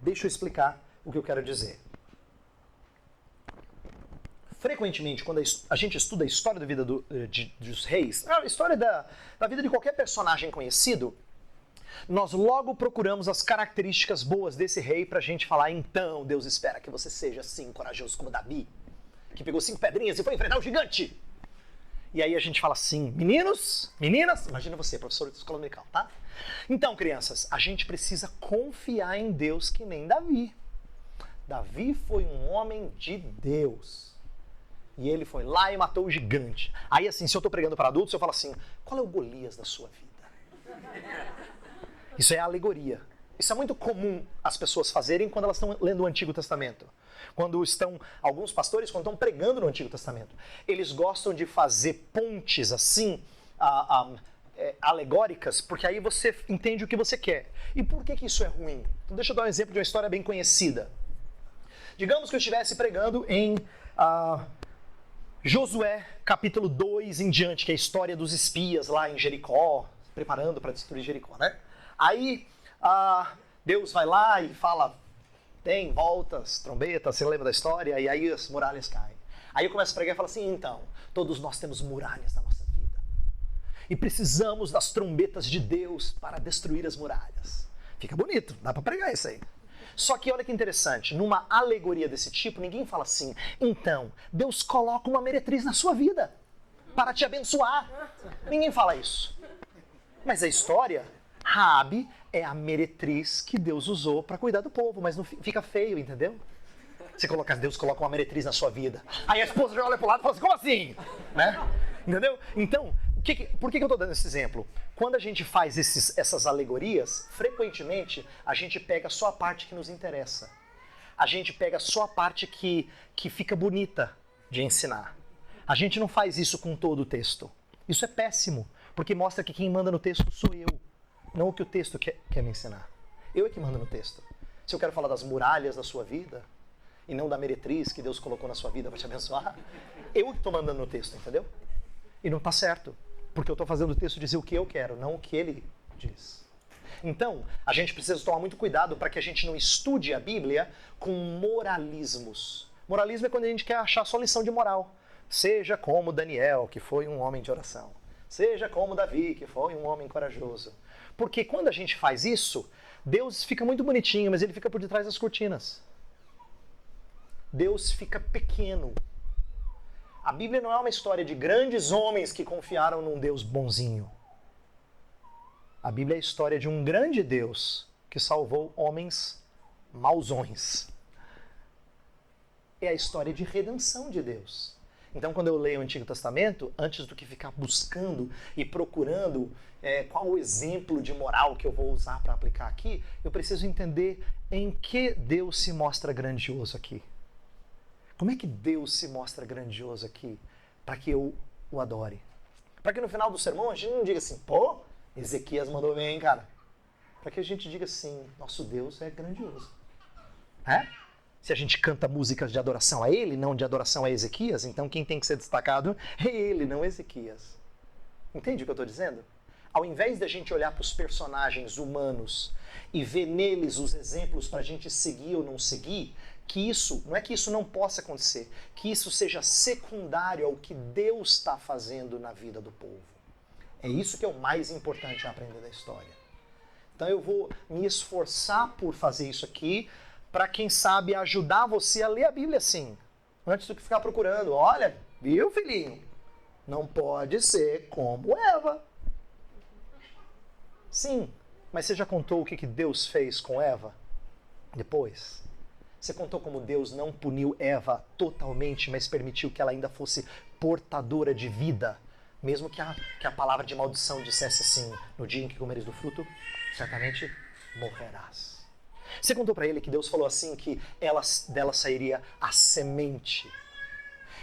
Deixa eu explicar o que eu quero dizer. Frequentemente, quando a gente estuda a história da vida dos reis, a história da vida de qualquer personagem conhecido, nós logo procuramos as características boas desse rei para a gente falar, então, Deus espera que você seja assim, corajoso como Davi, que pegou 5 pedrinhas e foi enfrentar o gigante. E aí a gente fala assim, meninos, meninas, imagina você, professor de escola dominical, tá? Então, crianças, a gente precisa confiar em Deus que nem Davi. Davi foi um homem de Deus. E ele foi lá e matou o gigante. Aí assim, se eu estou pregando para adultos, eu falo assim, qual é o Golias da sua vida? Isso é alegoria. Isso é muito comum as pessoas fazerem quando elas estão lendo o Antigo Testamento. Alguns pastores, quando estão pregando no Antigo Testamento, eles gostam de fazer pontes assim, alegóricas, porque aí você entende o que você quer. E por que isso é ruim? Então deixa eu dar um exemplo de uma história bem conhecida. Digamos que eu estivesse pregando em Josué, capítulo 2 em diante, que é a história dos espias lá em Jericó, preparando para destruir Jericó, né? Aí Deus vai lá e fala, tem voltas, trombetas, você lembra da história? E aí as muralhas caem. Aí eu começo a pregar e falo assim, então, todos nós temos muralhas na nossa vida. E precisamos das trombetas de Deus para destruir as muralhas. Fica bonito, dá para pregar isso aí. Só que olha que interessante, numa alegoria desse tipo, ninguém fala assim, então, Deus coloca uma meretriz na sua vida para te abençoar. Ninguém fala isso. Mas a história, Raabe é a meretriz que Deus usou para cuidar do povo, mas não fica feio, entendeu? Você coloca, Deus coloca uma meretriz na sua vida. Aí a esposa já olha pro lado e fala assim, como assim? Né? Entendeu? Então, por que eu estou dando esse exemplo? Quando a gente faz essas alegorias, frequentemente a gente pega só a parte que nos interessa. A gente pega só a parte que fica bonita de ensinar. A gente não faz isso com todo o texto. Isso é péssimo, porque mostra que quem manda no texto sou eu, não o que o texto quer me ensinar. Eu é que mando no texto. Se eu quero falar das muralhas da sua vida, e não da meretriz que Deus colocou na sua vida para te abençoar, eu que estou mandando no texto, entendeu? E não está certo, porque eu estou fazendo o texto dizer o que eu quero, não o que ele diz. Então, a gente precisa tomar muito cuidado para que a gente não estude a Bíblia com moralismos. Moralismo é quando a gente quer achar só lição de moral. Seja como Daniel, que foi um homem de oração. Seja como Davi, que foi um homem corajoso. Porque quando a gente faz isso, Deus fica muito bonitinho, mas ele fica por detrás das cortinas. Deus fica pequeno. A Bíblia não é uma história de grandes homens que confiaram num Deus bonzinho. A Bíblia é a história de um grande Deus que salvou homens mauzões. É a história de redenção de Deus. Então, quando eu leio o Antigo Testamento, antes do que ficar buscando e procurando qual o exemplo de moral que eu vou usar para aplicar aqui, eu preciso entender em que Deus se mostra grandioso aqui. Como é que Deus se mostra grandioso aqui para que eu o adore? Para que no final do sermão a gente não diga assim, pô, Ezequias mandou bem, cara. Para que a gente diga assim, nosso Deus é grandioso. Se a gente canta músicas de adoração a ele, não de adoração a Ezequias, então quem tem que ser destacado é ele, não Ezequias. Entende o que eu estou dizendo? Ao invés de a gente olhar para os personagens humanos e ver neles os exemplos para a gente seguir ou não seguir, não é que isso não possa acontecer, que isso seja secundário ao que Deus está fazendo na vida do povo. É isso que é o mais importante a aprender da história. Então eu vou me esforçar por fazer isso aqui, para quem sabe ajudar você a ler a Bíblia assim, antes do que ficar procurando. Olha, viu, filhinho? Não pode ser como Eva. Sim, mas você já contou o que Deus fez com Eva? Depois? Você contou como Deus não puniu Eva totalmente, mas permitiu que ela ainda fosse portadora de vida? Mesmo que a palavra de maldição dissesse assim, no dia em que comeres do fruto, certamente morrerás. Você contou para ele que Deus falou assim, que dela sairia a semente.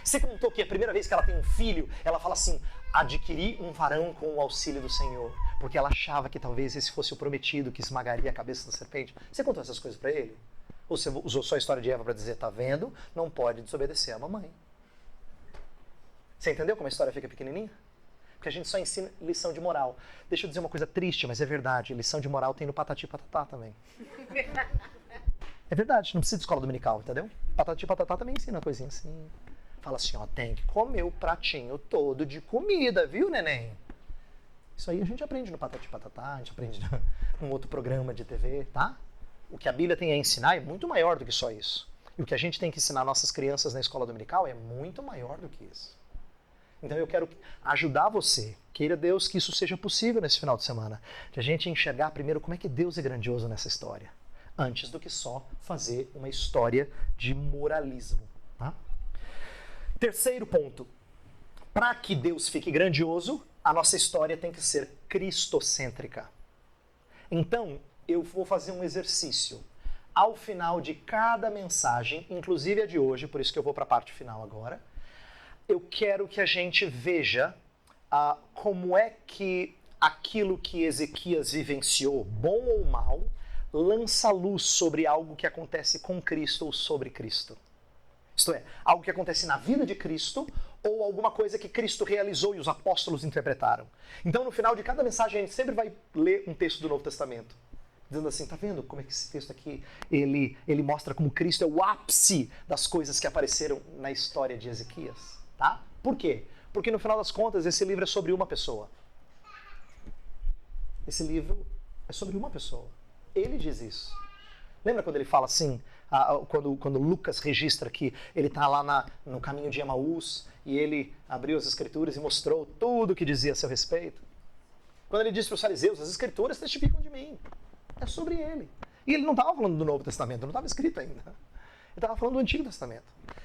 Você contou que a primeira vez que ela tem um filho, ela fala assim, adquiri um varão com o auxílio do Senhor, porque ela achava que talvez esse fosse o prometido que esmagaria a cabeça da serpente. Você contou essas coisas para ele? Ou você usou só a história de Eva para dizer, tá vendo? Não pode desobedecer a mamãe. Você entendeu como a história fica pequenininha? Porque a gente só ensina lição de moral. Deixa eu dizer uma coisa triste, mas é verdade. Lição de moral tem no Patati e Patatá também. É verdade, não precisa de escola dominical, entendeu? Patati e Patatá também ensina uma coisinha assim. Fala assim, ó, tem que comer o pratinho todo de comida, viu, neném? Isso aí a gente aprende no Patati e Patatá, a gente aprende num outro programa de TV, tá? O que a Bíblia tem a ensinar é muito maior do que só isso. E o que a gente tem que ensinar nossas crianças na escola dominical é muito maior do que isso. Então eu quero ajudar você, queira Deus que isso seja possível nesse final de semana, de a gente enxergar primeiro como é que Deus é grandioso nessa história, antes do que só fazer uma história de moralismo. Tá? Terceiro ponto. Para que Deus fique grandioso, a nossa história tem que ser cristocêntrica. Então, eu vou fazer um exercício. Ao final de cada mensagem, inclusive a de hoje, por isso que eu vou para a parte final agora, eu quero que a gente veja como é que aquilo que Ezequias vivenciou, bom ou mal, lança luz sobre algo que acontece com Cristo ou sobre Cristo. Isto é, algo que acontece na vida de Cristo ou alguma coisa que Cristo realizou e os apóstolos interpretaram. Então, no final de cada mensagem, a gente sempre vai ler um texto do Novo Testamento, dizendo assim, tá vendo como é que esse texto aqui, ele mostra como Cristo é o ápice das coisas que apareceram na história de Ezequias. Tá? Por quê? Porque, no final das contas, esse livro é sobre uma pessoa. Esse livro é sobre uma pessoa. Ele diz isso. Lembra quando ele fala assim, quando Lucas registra que ele está lá no caminho de Emaús e ele abriu as escrituras e mostrou tudo o que dizia a seu respeito? Quando ele disse para os fariseus, as escrituras testificam de mim. É sobre ele. E ele não estava falando do Novo Testamento, não estava escrito ainda. Ele estava falando do Antigo Testamento.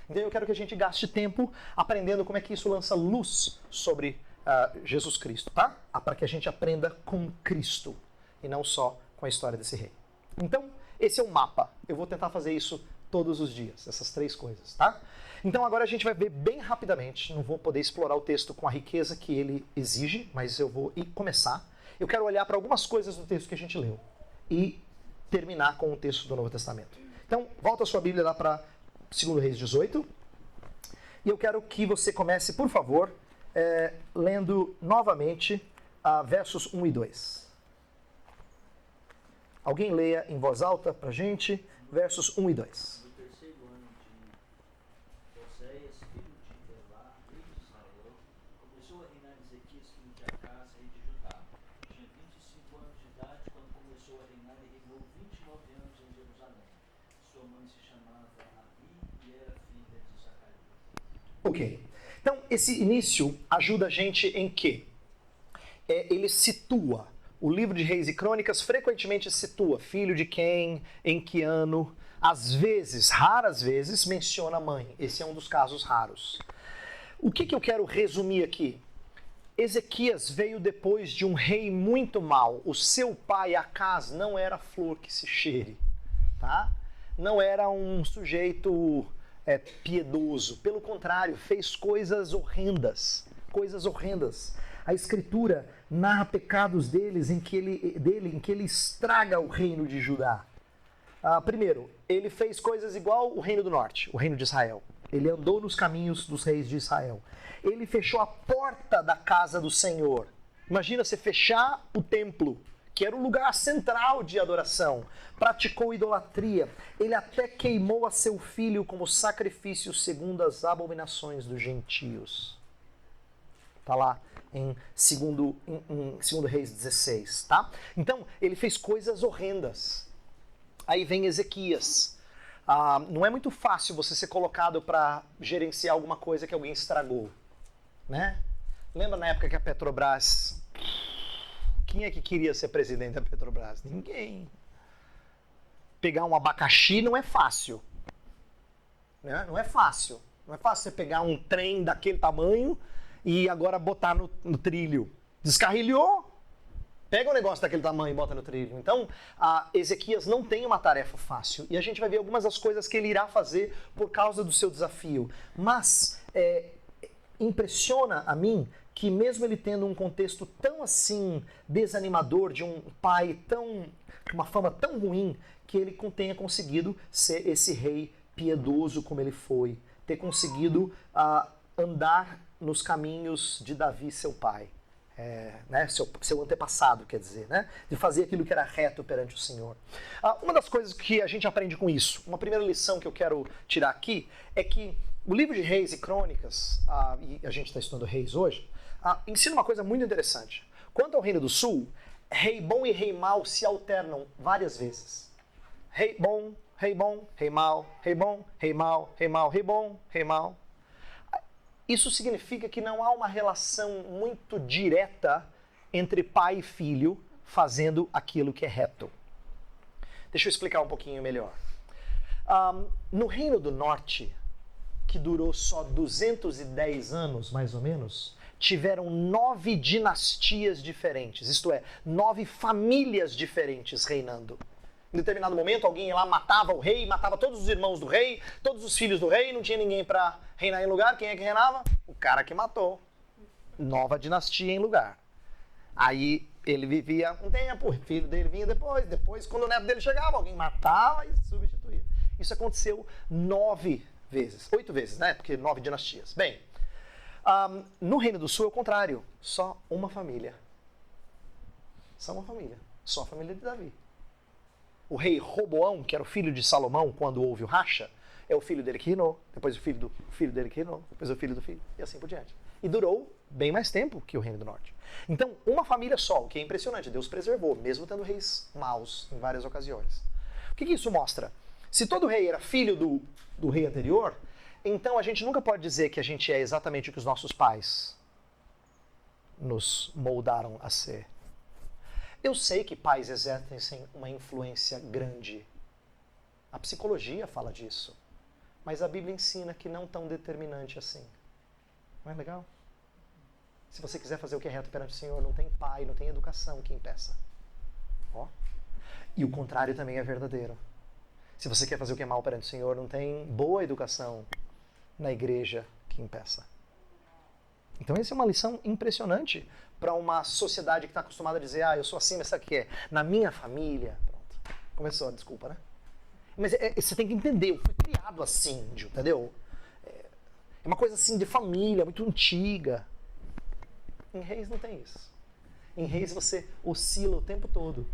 Então eu quero que a gente gaste tempo aprendendo como é que isso lança luz sobre Jesus Cristo, tá? Para que a gente aprenda com Cristo e não só com a história desse rei. Então, esse é um mapa. Eu vou tentar fazer isso todos os dias, essas três coisas, tá? Então agora a gente vai ver bem rapidamente, não vou poder explorar o texto com a riqueza que ele exige, mas eu vou começar. Eu quero olhar para algumas coisas do texto que a gente leu e terminar com o texto do Novo Testamento. Então, volta a sua Bíblia lá para 2 Reis 18. E eu quero que você comece, por favor, lendo novamente versos 1 e 2. Alguém leia em voz alta para a gente, versos 1 e 2. No terceiro ano de Oséias, filho de Elá, rei de Israel, começou a reinar Ezequias, filho de Acás, rei de Judá. Tinha 25 anos de idade quando começou a reinar e reinou 29 anos em Jerusalém. Sua mãe se chamava Abi e era filha de Zacarias. Ok. Então, esse início ajuda a gente em quê? Ele situa. O livro de Reis e Crônicas frequentemente situa filho de quem, em que ano. Às vezes, raras vezes, menciona a mãe. Esse é um dos casos raros. O que eu quero resumir aqui? Ezequias veio depois de um rei muito mau. O seu pai, Acás, não era flor que se cheire. Tá? Não era um sujeito piedoso. Pelo contrário, fez coisas horrendas. Coisas horrendas. A Escritura narra pecados dele em que ele estraga o reino de Judá. Primeiro, ele fez coisas igual o reino do norte, o reino de Israel. Ele andou nos caminhos dos reis de Israel. Ele fechou a porta da casa do Senhor. Imagina você fechar o templo, que era o lugar central de adoração. Praticou idolatria. Ele até queimou a seu filho como sacrifício segundo as abominações dos gentios. Está lá em 2 Reis 16, tá? Então, ele fez coisas horrendas. Aí vem Ezequias. Não é muito fácil você ser colocado para gerenciar alguma coisa que alguém estragou, né? Lembra na época que a Petrobras... Quem é que queria ser presidente da Petrobras? Ninguém. Pegar um abacaxi não é fácil. Né? Não é fácil. Não é fácil você pegar um trem daquele tamanho e agora botar no trilho. Descarrilhou, pega um negócio daquele tamanho e bota no trilho. Então, Ezequias não tem uma tarefa fácil. E a gente vai ver algumas das coisas que ele irá fazer por causa do seu desafio. Mas impressiona a mim que mesmo ele tendo um contexto tão assim desanimador, de um pai uma fama tão ruim, que ele tenha conseguido ser esse rei piedoso como ele foi. Ter conseguido andar nos caminhos de Davi, seu pai, né? seu antepassado, quer dizer, né? De fazer aquilo que era reto perante o Senhor. Uma das coisas que a gente aprende com isso, uma primeira lição que eu quero tirar aqui, é que o livro de Reis e Crônicas, e a gente está estudando Reis hoje, ensina uma coisa muito interessante. Quanto ao Reino do Sul, rei bom e rei mau se alternam várias vezes. Rei bom, rei mau, rei bom, rei mau, rei mau, rei bom, rei mau. Isso significa que não há uma relação muito direta entre pai e filho fazendo aquilo que é reto. Deixa eu explicar um pouquinho melhor. No Reino do Norte, que durou só 210 anos, mais ou menos, tiveram 9 dinastias diferentes, isto é, 9 famílias diferentes reinando. Em determinado momento, alguém lá matava o rei, matava todos os irmãos do rei, todos os filhos do rei, não tinha ninguém para reinar em lugar. Quem é que reinava? O cara que matou. Nova dinastia em lugar. Aí ele vivia um tempo, o filho dele vinha depois quando o neto dele chegava, alguém matava e substituía. Isso aconteceu 8 vezes, né? Porque 9 dinastias. Bem, no Reino do Sul é o contrário, só uma família. Só uma família, só a família de Davi. O rei Roboão, que era o filho de Salomão, quando houve o racha, é o filho dele que reinou, depois o filho do filho dele que reinou, depois o filho do filho, e assim por diante. E durou bem mais tempo que o Reino do Norte. Então, uma família só, o que é impressionante, Deus preservou, mesmo tendo reis maus em várias ocasiões. O que isso mostra? Se todo rei era filho do rei anterior, então a gente nunca pode dizer que a gente é exatamente o que os nossos pais nos moldaram a ser. Eu sei que pais exercem uma influência grande. A psicologia fala disso. Mas a Bíblia ensina que não tão determinante assim. Não é legal? Se você quiser fazer o que é reto perante o Senhor, não tem pai, não tem educação que impeça. Ó. E o contrário também é verdadeiro. Se você quer fazer o que é mal perante o Senhor, não tem boa educação na igreja que impeça. Então essa é uma lição impressionante para uma sociedade que está acostumada a dizer, eu sou assim, mas sabe o que é? Na minha família, pronto. Começou a desculpa, né? Mas você tem que entender, eu fui criado assim, entendeu? É uma coisa assim de família, muito antiga. Em Reis não tem isso. Em Reis você oscila o tempo todo.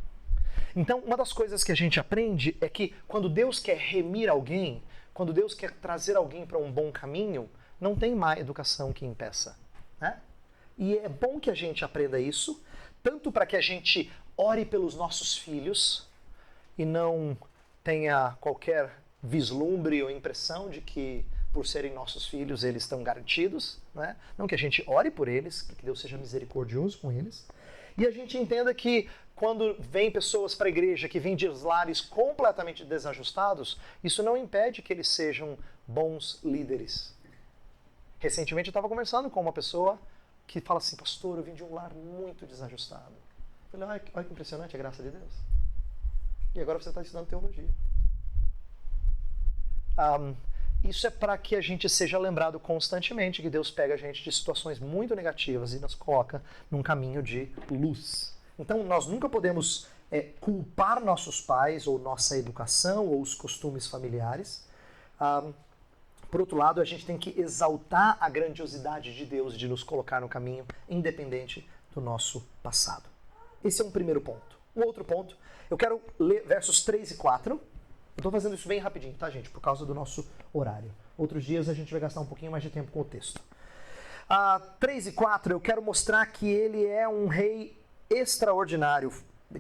Então, uma das coisas que a gente aprende é que quando Deus quer remir alguém, quando Deus quer trazer alguém para um bom caminho, não tem má educação que impeça. Né? E é bom que a gente aprenda isso, tanto para que a gente ore pelos nossos filhos e não tenha qualquer vislumbre ou impressão de que, por serem nossos filhos, eles estão garantidos. Né? Não que a gente ore por eles, que Deus seja misericordioso com eles. E a gente entenda que quando vem pessoas para a igreja que vêm de lares completamente desajustados, isso não impede que eles sejam bons líderes. Recentemente eu estava conversando com uma pessoa que fala assim, pastor, eu vim de um lar muito desajustado. Eu falei, olha que impressionante a graça de Deus. E agora você está estudando teologia. Isso é para que a gente seja lembrado constantemente que Deus pega a gente de situações muito negativas e nos coloca num caminho de luz. Então nós nunca podemos culpar nossos pais ou nossa educação ou os costumes familiares. Por outro lado, a gente tem que exaltar a grandiosidade de Deus de nos colocar no caminho independente do nosso passado. Esse é um primeiro ponto. Um outro ponto, eu quero ler versos 3 e 4. Eu estou fazendo isso bem rapidinho, tá, gente? Por causa do nosso horário. Outros dias a gente vai gastar um pouquinho mais de tempo com o texto. 3 e 4, eu quero mostrar que ele é um rei extraordinário,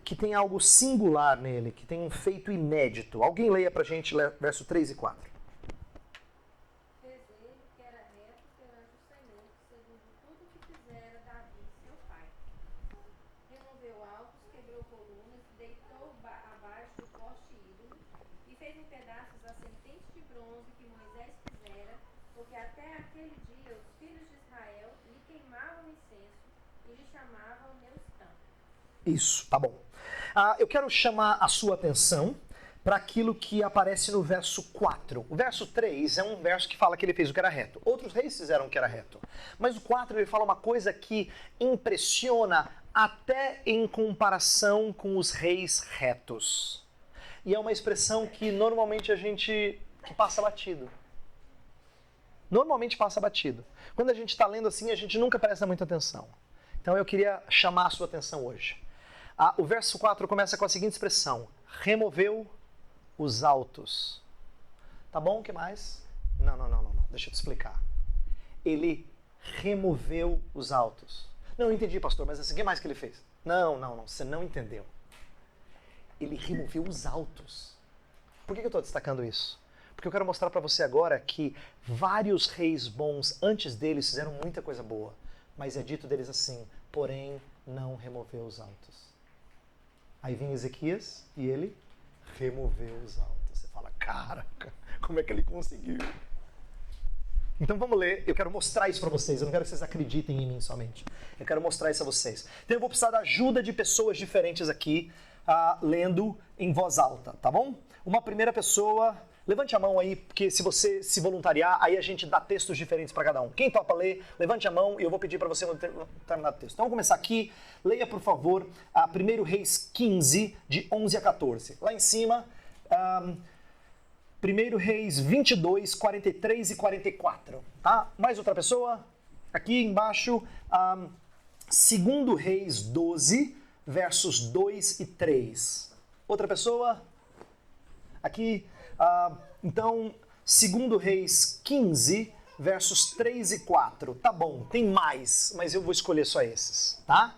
que tem algo singular nele, que tem um feito inédito. Alguém leia pra gente verso 3 e 4. Isso, tá bom. Eu quero chamar a sua atenção para aquilo que aparece no verso 4. O verso 3 é um verso que fala que ele fez o que era reto. Outros reis fizeram o que era reto. Mas o 4 ele fala uma coisa que impressiona até em comparação com os reis retos. E é uma expressão que normalmente a gente que passa batido. Normalmente passa batido. Quando a gente está lendo assim, a gente nunca presta muita atenção. Então eu queria chamar a sua atenção hoje. O verso 4 começa com a seguinte expressão: removeu os altos. Tá bom? O que mais? Não. Deixa eu te explicar. Ele removeu os altos. Não entendi, pastor, mas assim, o que mais que ele fez? Não, você não entendeu. Ele removeu os altos. Por que eu estou destacando isso? Porque eu quero mostrar para você agora que vários reis bons antes deles fizeram muita coisa boa. Mas é dito deles assim, porém não removeu os altos. Aí vem Ezequias e ele removeu os altos. Você fala, caraca, como é que ele conseguiu? Então vamos ler, eu quero mostrar isso para vocês, eu não quero que vocês acreditem em mim somente. Eu quero mostrar isso a vocês. Então eu vou precisar da ajuda de pessoas diferentes aqui, lendo em voz alta, tá bom? Uma primeira pessoa, levante a mão aí, porque se você se voluntariar, aí a gente dá textos diferentes para cada um. Quem topa ler, levante a mão e eu vou pedir para você um determinado texto. Então vamos começar aqui, leia por favor, 1 Reis 15, de 11 a 14. Lá em cima... 1 Reis 22, 43 e 44, tá? Mais outra pessoa? Aqui embaixo, 2 Reis 12, versos 2 e 3. Outra pessoa? Aqui, então, 2 Reis 15, versos 3 e 4. Tá bom, tem mais, mas eu vou escolher só esses, tá?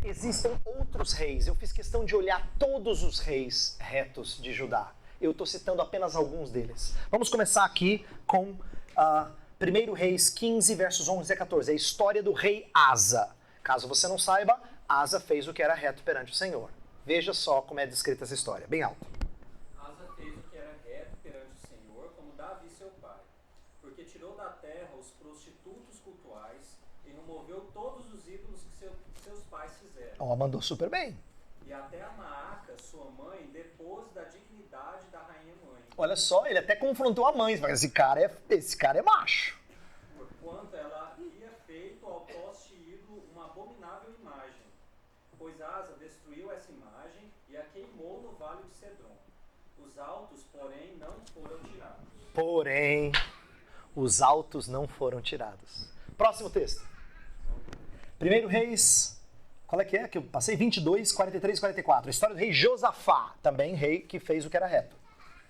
Existem outros reis, eu fiz questão de olhar todos os reis retos de Judá. Eu estou citando apenas alguns deles. Vamos começar aqui com 1 Reis 15, versos 11 a 14. É a história do rei Asa. Caso você não saiba, Asa fez o que era reto perante o Senhor. Veja só como é descrita essa história, bem alto. Asa fez o que era reto perante o Senhor, como Davi seu pai, porque tirou da terra os prostitutos cultuais e removeu todos os ídolos que seus pais fizeram. Ó, mandou super bem. E até a Maaca, sua mãe, depôs da dignidade da rainha mãe. Olha só, ele até confrontou a mãe. Esse cara é macho. Porquanto ela havia feito ao poste ídolo uma abominável imagem. Pois Asa destruiu essa imagem e a queimou no vale de Cedron. Os altos, porém, não foram tirados. Próximo texto. 1 Reis... Qual é que eu passei? 22, 43 e 44. A história do rei Josafá, também rei que fez o que era reto.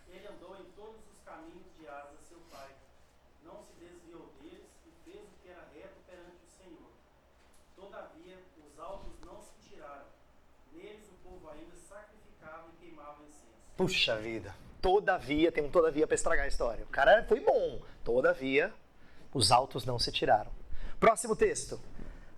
Ele andou em todos os caminhos de Asa, seu pai. Não se desviou deles e fez o que era reto perante o Senhor. Todavia, os altos não se tiraram. Neles o povo ainda sacrificava e queimava incenso. Puxa vida. Todavia, tem um todavia para estragar a história. O cara foi bom. Todavia, os altos não se tiraram. Próximo texto.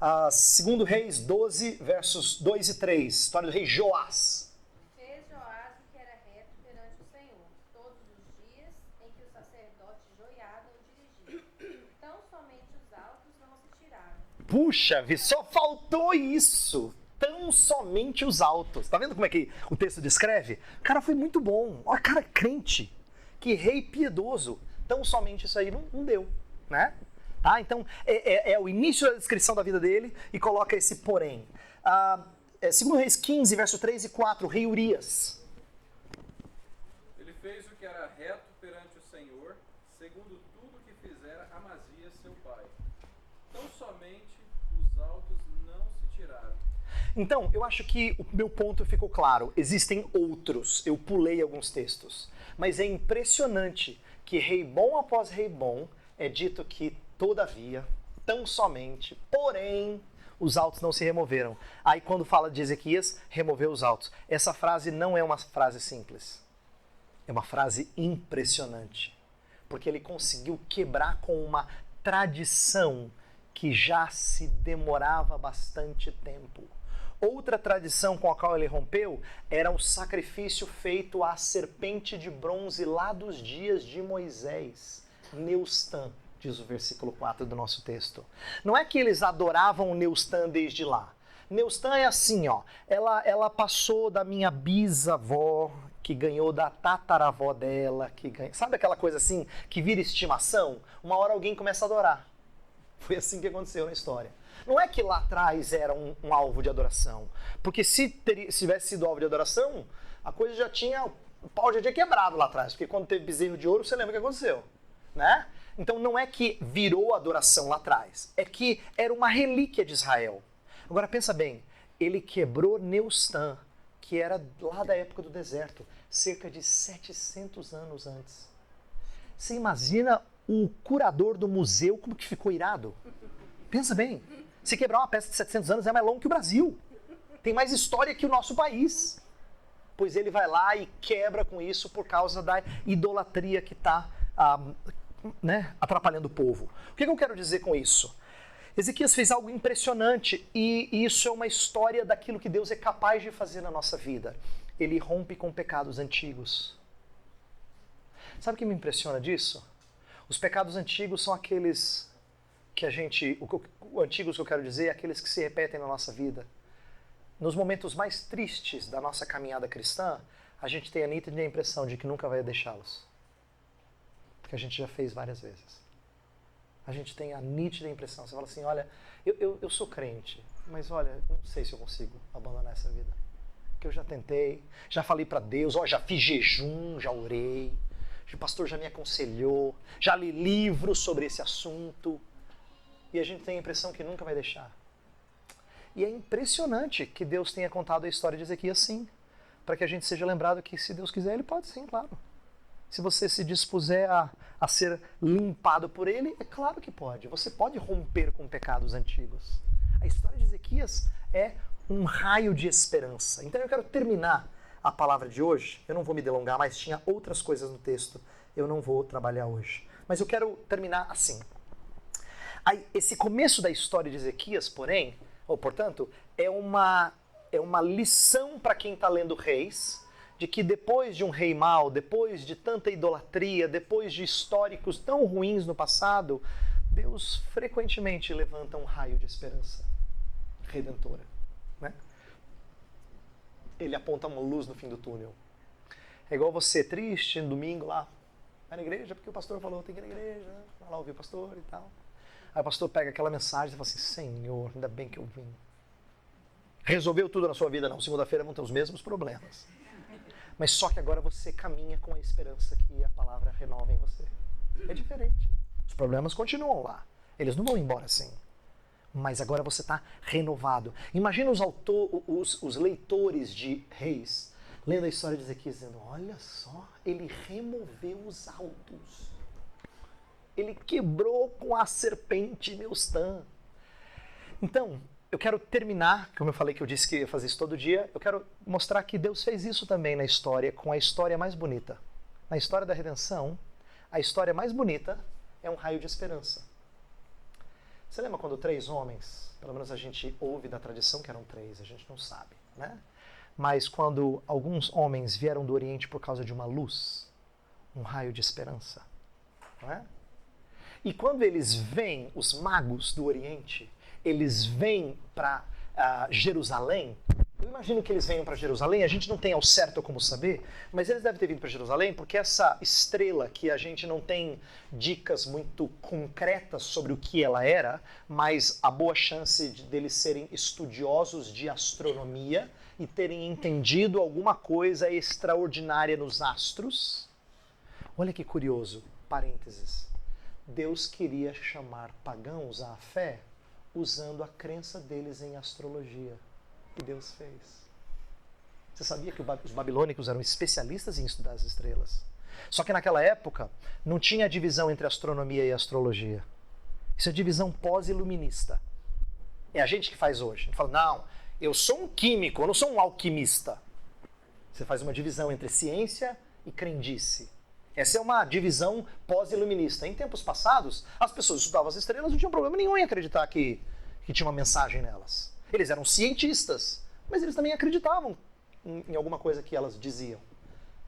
2 Reis 12, versos 2 e 3, história do rei Joás. Fez Joás o que era reto perante o Senhor, todos os dias em que o sacerdote Joiada o dirigia. Tão somente os altos não se tiraram. Puxa vida, só faltou isso. Tão somente os altos. Tá vendo como é que o texto descreve? O cara foi muito bom. Olha, cara crente. Que rei piedoso. Tão somente isso aí não deu, né? Ah, então, é o início da descrição da vida dele e coloca esse porém. 2 Reis 15, verso 3 e 4, o rei Urias. Ele fez o que era reto perante o Senhor, segundo tudo que fizera Amazias seu pai. Tão somente os altos não se tiraram. Então, eu acho que o meu ponto ficou claro. Existem outros, eu pulei alguns textos. Mas é impressionante que rei bom após rei bom é dito que todavia, tão somente, porém, os altos não se removeram. Aí quando fala de Ezequias, removeu os altos. Essa frase não é uma frase simples. É uma frase impressionante. Porque ele conseguiu quebrar com uma tradição que já se demorava bastante tempo. Outra tradição com a qual ele rompeu era o sacrifício feito à serpente de bronze lá dos dias de Moisés, Neustã. Diz o versículo 4 do nosso texto. Não é que eles adoravam Neustã desde lá. Neustã é assim, ó. Ela passou da minha bisavó, que ganhou da tataravó dela, que ganha... Sabe aquela coisa assim, que vira estimação? Uma hora alguém começa a adorar. Foi assim que aconteceu na história. Não é que lá atrás era um alvo de adoração. Porque se tivesse sido alvo de adoração, a coisa já tinha... O pau já tinha quebrado lá atrás. Porque quando teve bezerro de ouro, você lembra o que aconteceu, né? Então não é que virou adoração lá atrás, é que era uma relíquia de Israel. Agora pensa bem, ele quebrou Neustã, que era lá da época do deserto, cerca de 700 anos antes. Você imagina o curador do museu como que ficou irado? Pensa bem, se quebrar uma peça de 700 anos é mais longo que o Brasil. Tem mais história que o nosso país. Pois ele vai lá e quebra com isso por causa da idolatria que está... atrapalhando o povo. O que eu quero dizer com isso? Ezequias fez algo impressionante e isso é uma história daquilo que Deus é capaz de fazer na nossa vida. ele rompe com pecados antigos. Sabe o que me impressiona disso? Os pecados antigos são aqueles que antigos que eu quero dizer, aqueles que se repetem na nossa vida. Nos momentos mais tristes da nossa caminhada cristã, a gente tem a nítida impressão de que nunca vai deixá-los. Porque a gente já fez várias vezes. A gente tem a nítida impressão. Você fala assim, olha, eu sou crente, mas olha, não sei se eu consigo abandonar essa vida. Porque eu já tentei, já falei para Deus, já fiz jejum, já orei, o pastor já me aconselhou, já li livros sobre esse assunto. E a gente tem a impressão que nunca vai deixar. E é impressionante que Deus tenha contado a história de Ezequias sim, para que a gente seja lembrado que se Deus quiser, Ele pode sim, claro. Se você se dispuser a ser limpado por Ele, é claro que pode. Você pode romper com pecados antigos. A história de Ezequias é um raio de esperança. Então eu quero terminar a palavra de hoje. Eu não vou me delongar, mas tinha outras coisas no texto. Eu não vou trabalhar hoje. Mas eu quero terminar assim. Esse começo da história de Ezequias, portanto, é uma lição para quem está lendo Reis, de que depois de um rei mau, depois de tanta idolatria, depois de históricos tão ruins no passado, Deus frequentemente levanta um raio de esperança redentora. Né? Ele aponta uma luz no fim do túnel. É igual você triste no domingo lá, vai na igreja porque o pastor falou, tem que ir na igreja, né? Vai lá ouvir o pastor e tal. Aí o pastor pega aquela mensagem e fala assim, Senhor, ainda bem que eu vim. Resolveu tudo na sua vida? Não, segunda-feira vão ter os mesmos problemas. Mas só que agora você caminha com a esperança que a palavra renova em você. É diferente. Os problemas continuam lá. Eles não vão embora assim. Mas agora você está renovado. Imagina os leitores de Reis lendo a história de Ezequias dizendo, olha só, ele removeu os altos. Ele quebrou com a serpente Neustã. Então, eu quero terminar, como eu falei que eu disse que ia fazer isso todo dia, eu quero mostrar que Deus fez isso também na história, com a história mais bonita. Na história da redenção, a história mais bonita é um raio de esperança. Você lembra quando 3 homens, pelo menos a gente ouve da tradição que eram 3, a gente não sabe, né? Mas quando alguns homens vieram do Oriente por causa de uma luz, um raio de esperança, não é? E quando eles vêm, os magos do Oriente, eles vêm para Jerusalém. Eu imagino que eles venham para Jerusalém, a gente não tem ao certo como saber, mas eles devem ter vindo para Jerusalém porque essa estrela, que a gente não tem dicas muito concretas sobre o que ela era, mas a boa chance deles serem estudiosos de astronomia e terem entendido alguma coisa extraordinária nos astros. Olha que curioso, parênteses. Deus queria chamar pagãos à fé usando a crença deles em astrologia. E Deus fez. Você sabia que os babilônicos eram especialistas em estudar as estrelas? Só que naquela época não tinha divisão entre astronomia e astrologia. Isso é divisão pós-iluminista. É a gente que faz hoje. A gente fala, não, eu sou um químico, eu não sou um alquimista. Você faz uma divisão entre ciência e crendice. Essa é uma divisão pós-iluminista. Em tempos passados, as pessoas estudavam as estrelas, não tinham problema nenhum em acreditar que tinha uma mensagem nelas. Eles eram cientistas, mas eles também acreditavam em alguma coisa que elas diziam.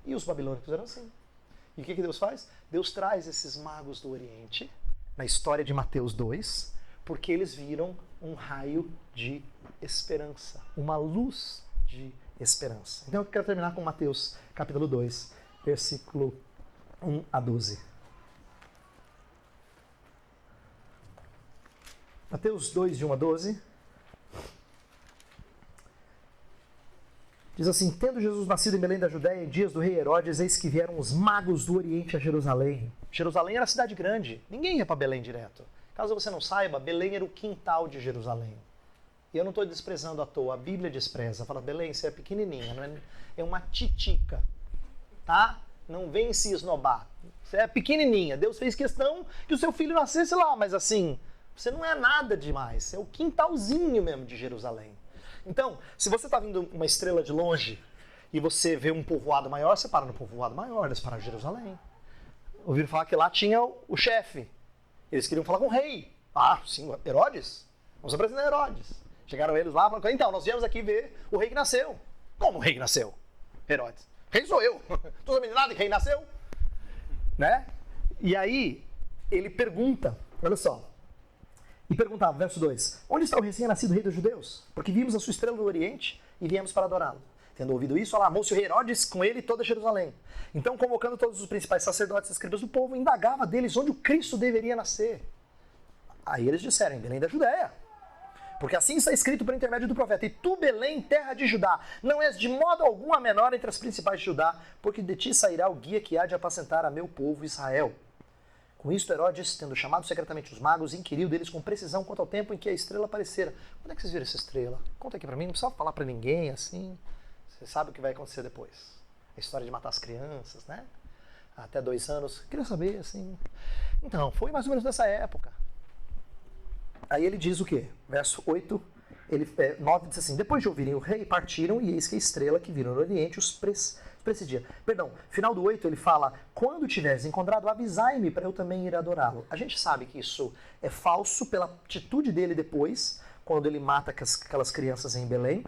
E os babilônicos eram assim. E o que Deus faz? Deus traz esses magos do Oriente, na história de Mateus 2, porque eles viram um raio de esperança, uma luz de esperança. Então eu quero terminar com Mateus capítulo 2, versículo 1 a 12. Mateus 2, de 1 a 12. Diz assim, tendo Jesus nascido em Belém da Judéia, em dias do rei Herodes, eis que vieram os magos do Oriente a Jerusalém. Jerusalém era cidade grande, ninguém ia para Belém direto. Caso você não saiba, Belém era o quintal de Jerusalém. E eu não estou desprezando à toa, a Bíblia despreza. Fala, Belém, você é pequenininha, não é uma titica, tá? Não vem se esnobar. Você é pequenininha, Deus fez questão que o seu filho nascesse lá, mas assim, você não é nada demais, você é o quintalzinho mesmo de Jerusalém. Então, se você está vindo uma estrela de longe e você vê um povoado maior, você para no povoado maior, eles pararam em Jerusalém. Ouviram falar que lá tinha o chefe. Eles queriam falar com o rei. Ah, sim, Herodes? Vamos apresentar Herodes. Chegaram eles lá e falaram, então, nós viemos aqui ver o rei que nasceu. Como o rei que nasceu? Herodes. Rei sou eu. Tu não me diz nada que rei nasceu? Né? E aí, ele pergunta, olha só. E perguntava, verso 2, onde está o recém-nascido rei dos judeus? Porque vimos a sua estrela no Oriente e viemos para adorá-lo. Tendo ouvido isso, alarmou-se o Herodes com ele e toda Jerusalém. Então, convocando todos os principais sacerdotes e escribas do povo, indagava deles onde o Cristo deveria nascer. Aí eles disseram, em Belém da Judéia. Porque assim está escrito por intermédio do profeta. E tu, Belém, terra de Judá, não és de modo algum a menor entre as principais de Judá, porque de ti sairá o guia que há de apacentar a meu povo Israel. Com isto, Herodes, tendo chamado secretamente os magos, inquiriu deles com precisão quanto ao tempo em que a estrela aparecera. Quando é que vocês viram essa estrela? Conta aqui pra mim, não precisa falar pra ninguém, assim. Você sabe o que vai acontecer depois. A história de matar as crianças, né? Até 2 anos. Queria saber, assim. Então, foi mais ou menos nessa época. Aí ele diz o quê? Verso 8, 9 diz assim, depois de ouvirem o rei, partiram, e eis que a estrela que viram no Oriente os precedia. Perdão, final do 8 ele fala, quando tiveres encontrado, avisai-me para eu também ir adorá-lo. A gente sabe que isso é falso pela atitude dele depois, quando ele mata aquelas crianças em Belém,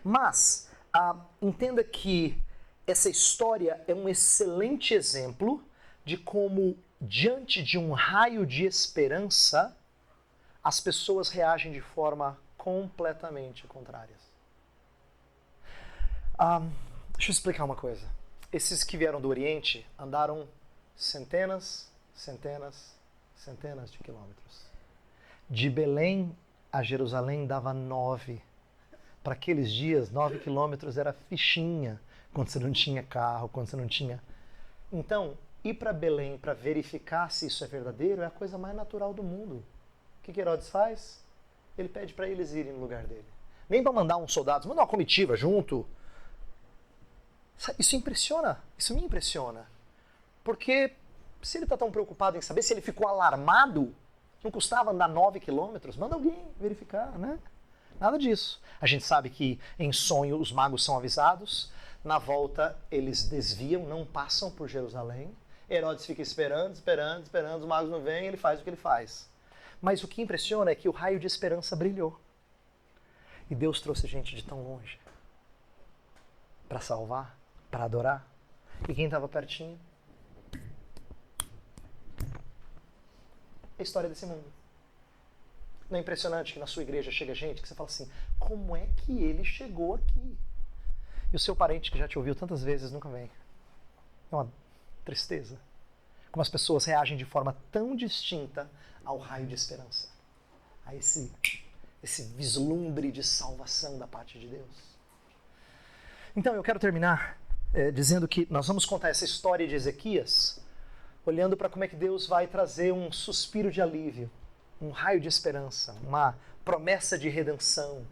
mas entenda que essa história é um excelente exemplo de como, diante de um raio de esperança, as pessoas reagem de forma completamente contrária. Deixa eu explicar uma coisa. Esses que vieram do Oriente andaram centenas de quilômetros. De Belém a Jerusalém dava 9. Para aqueles dias, 9 quilômetros era fichinha, quando você não tinha carro, quando você não tinha... Então, ir para Belém para verificar se isso é verdadeiro é a coisa mais natural do mundo. O que Herodes faz? Ele pede para eles irem no lugar dele. Nem para mandar uns soldados, manda uma comitiva junto. Isso me impressiona. Porque se ele está tão preocupado em saber, se ele ficou alarmado, não custava andar 9 quilômetros, manda alguém verificar, né? Nada disso. A gente sabe que em sonho os magos são avisados, na volta eles desviam, não passam por Jerusalém. Herodes fica esperando, os magos não vêm, ele faz o que ele faz. Mas o que impressiona é que o raio de esperança brilhou. E Deus trouxe gente de tão longe para salvar, para adorar. E quem estava pertinho? É a história desse mundo. Não é impressionante que na sua igreja chega gente que você fala assim, como é que ele chegou aqui? E o seu parente que já te ouviu tantas vezes nunca vem. É uma tristeza. Como as pessoas reagem de forma tão distinta ao raio de esperança. A esse vislumbre de salvação da parte de Deus. Então eu quero terminar dizendo que nós vamos contar essa história de Ezequias olhando para como é que Deus vai trazer um suspiro de alívio, um raio de esperança, uma promessa de redenção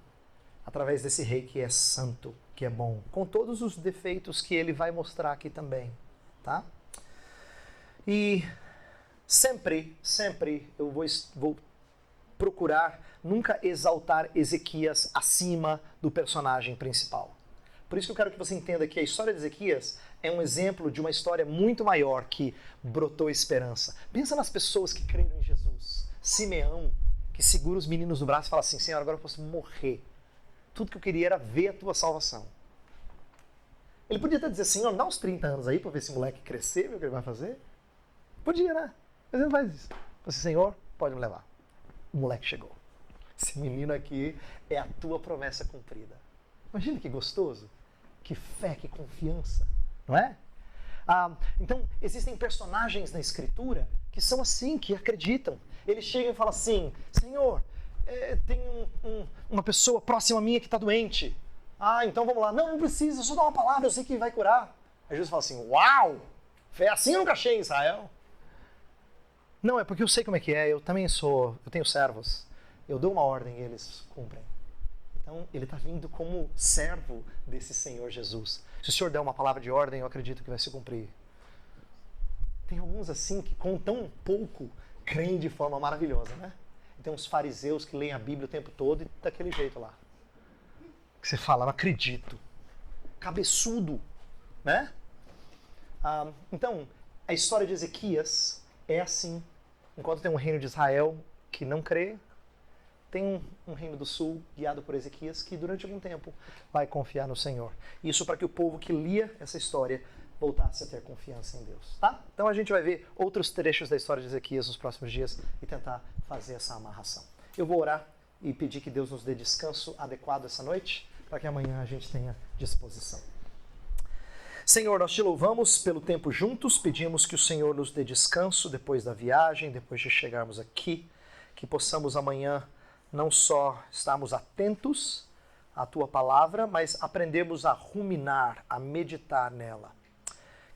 através desse rei que é santo, que é bom, com todos os defeitos que ele vai mostrar aqui também, tá? E sempre eu vou procurar nunca exaltar Ezequias acima do personagem principal. Por isso que eu quero que você entenda que a história de Ezequias é um exemplo de uma história muito maior que brotou esperança. Pensa nas pessoas que creram em Jesus. Simeão, que segura os meninos no braço e fala assim, Senhor, agora eu posso morrer. Tudo que eu queria era ver a tua salvação. Ele podia até dizer, Senhor, dá uns 30 anos aí para ver esse moleque crescer, ver o que ele vai fazer. Podia, né? Mas ele não faz isso. Você, Senhor, pode me levar. O moleque chegou. Esse menino aqui é a tua promessa cumprida. Imagina que gostoso. Que fé, que confiança. Não é? Então, existem personagens na Escritura que são assim, que acreditam. Eles chegam e falam assim, Senhor, tem uma pessoa próxima a minha que está doente. Então vamos lá. Não precisa, só dá uma palavra, eu sei que vai curar. Aí Jesus fala assim, uau, fé assim eu nunca achei em Israel. Não, é porque eu sei como é que é, eu tenho servos. Eu dou uma ordem e eles cumprem. Então, ele está vindo como servo desse Senhor Jesus. Se o Senhor der uma palavra de ordem, eu acredito que vai se cumprir. Tem alguns assim que com tão pouco creem de forma maravilhosa, né? E tem uns fariseus que leem a Bíblia o tempo todo e daquele jeito lá. Que você fala, não acredito. Cabeçudo, né? Então, a história de Ezequias é assim. Enquanto tem um reino de Israel que não crê, tem um reino do sul guiado por Ezequias que durante algum tempo vai confiar no Senhor. Isso para que o povo que lia essa história voltasse a ter confiança em Deus, tá? Então a gente vai ver outros trechos da história de Ezequias nos próximos dias e tentar fazer essa amarração. Eu vou orar e pedir que Deus nos dê descanso adequado essa noite, para que amanhã a gente tenha disposição. Senhor, nós te louvamos pelo tempo juntos, pedimos que o Senhor nos dê descanso depois da viagem, depois de chegarmos aqui, que possamos amanhã não só estarmos atentos à tua palavra, mas aprendemos a ruminar, a meditar nela.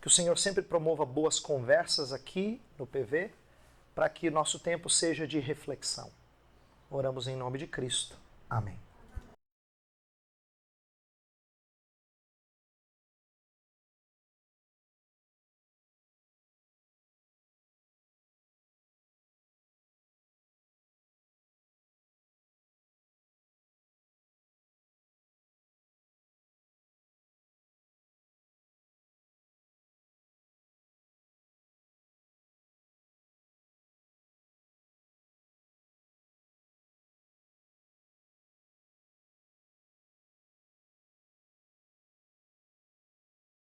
Que o Senhor sempre promova boas conversas aqui no PV, para que nosso tempo seja de reflexão. Oramos em nome de Cristo. Amém.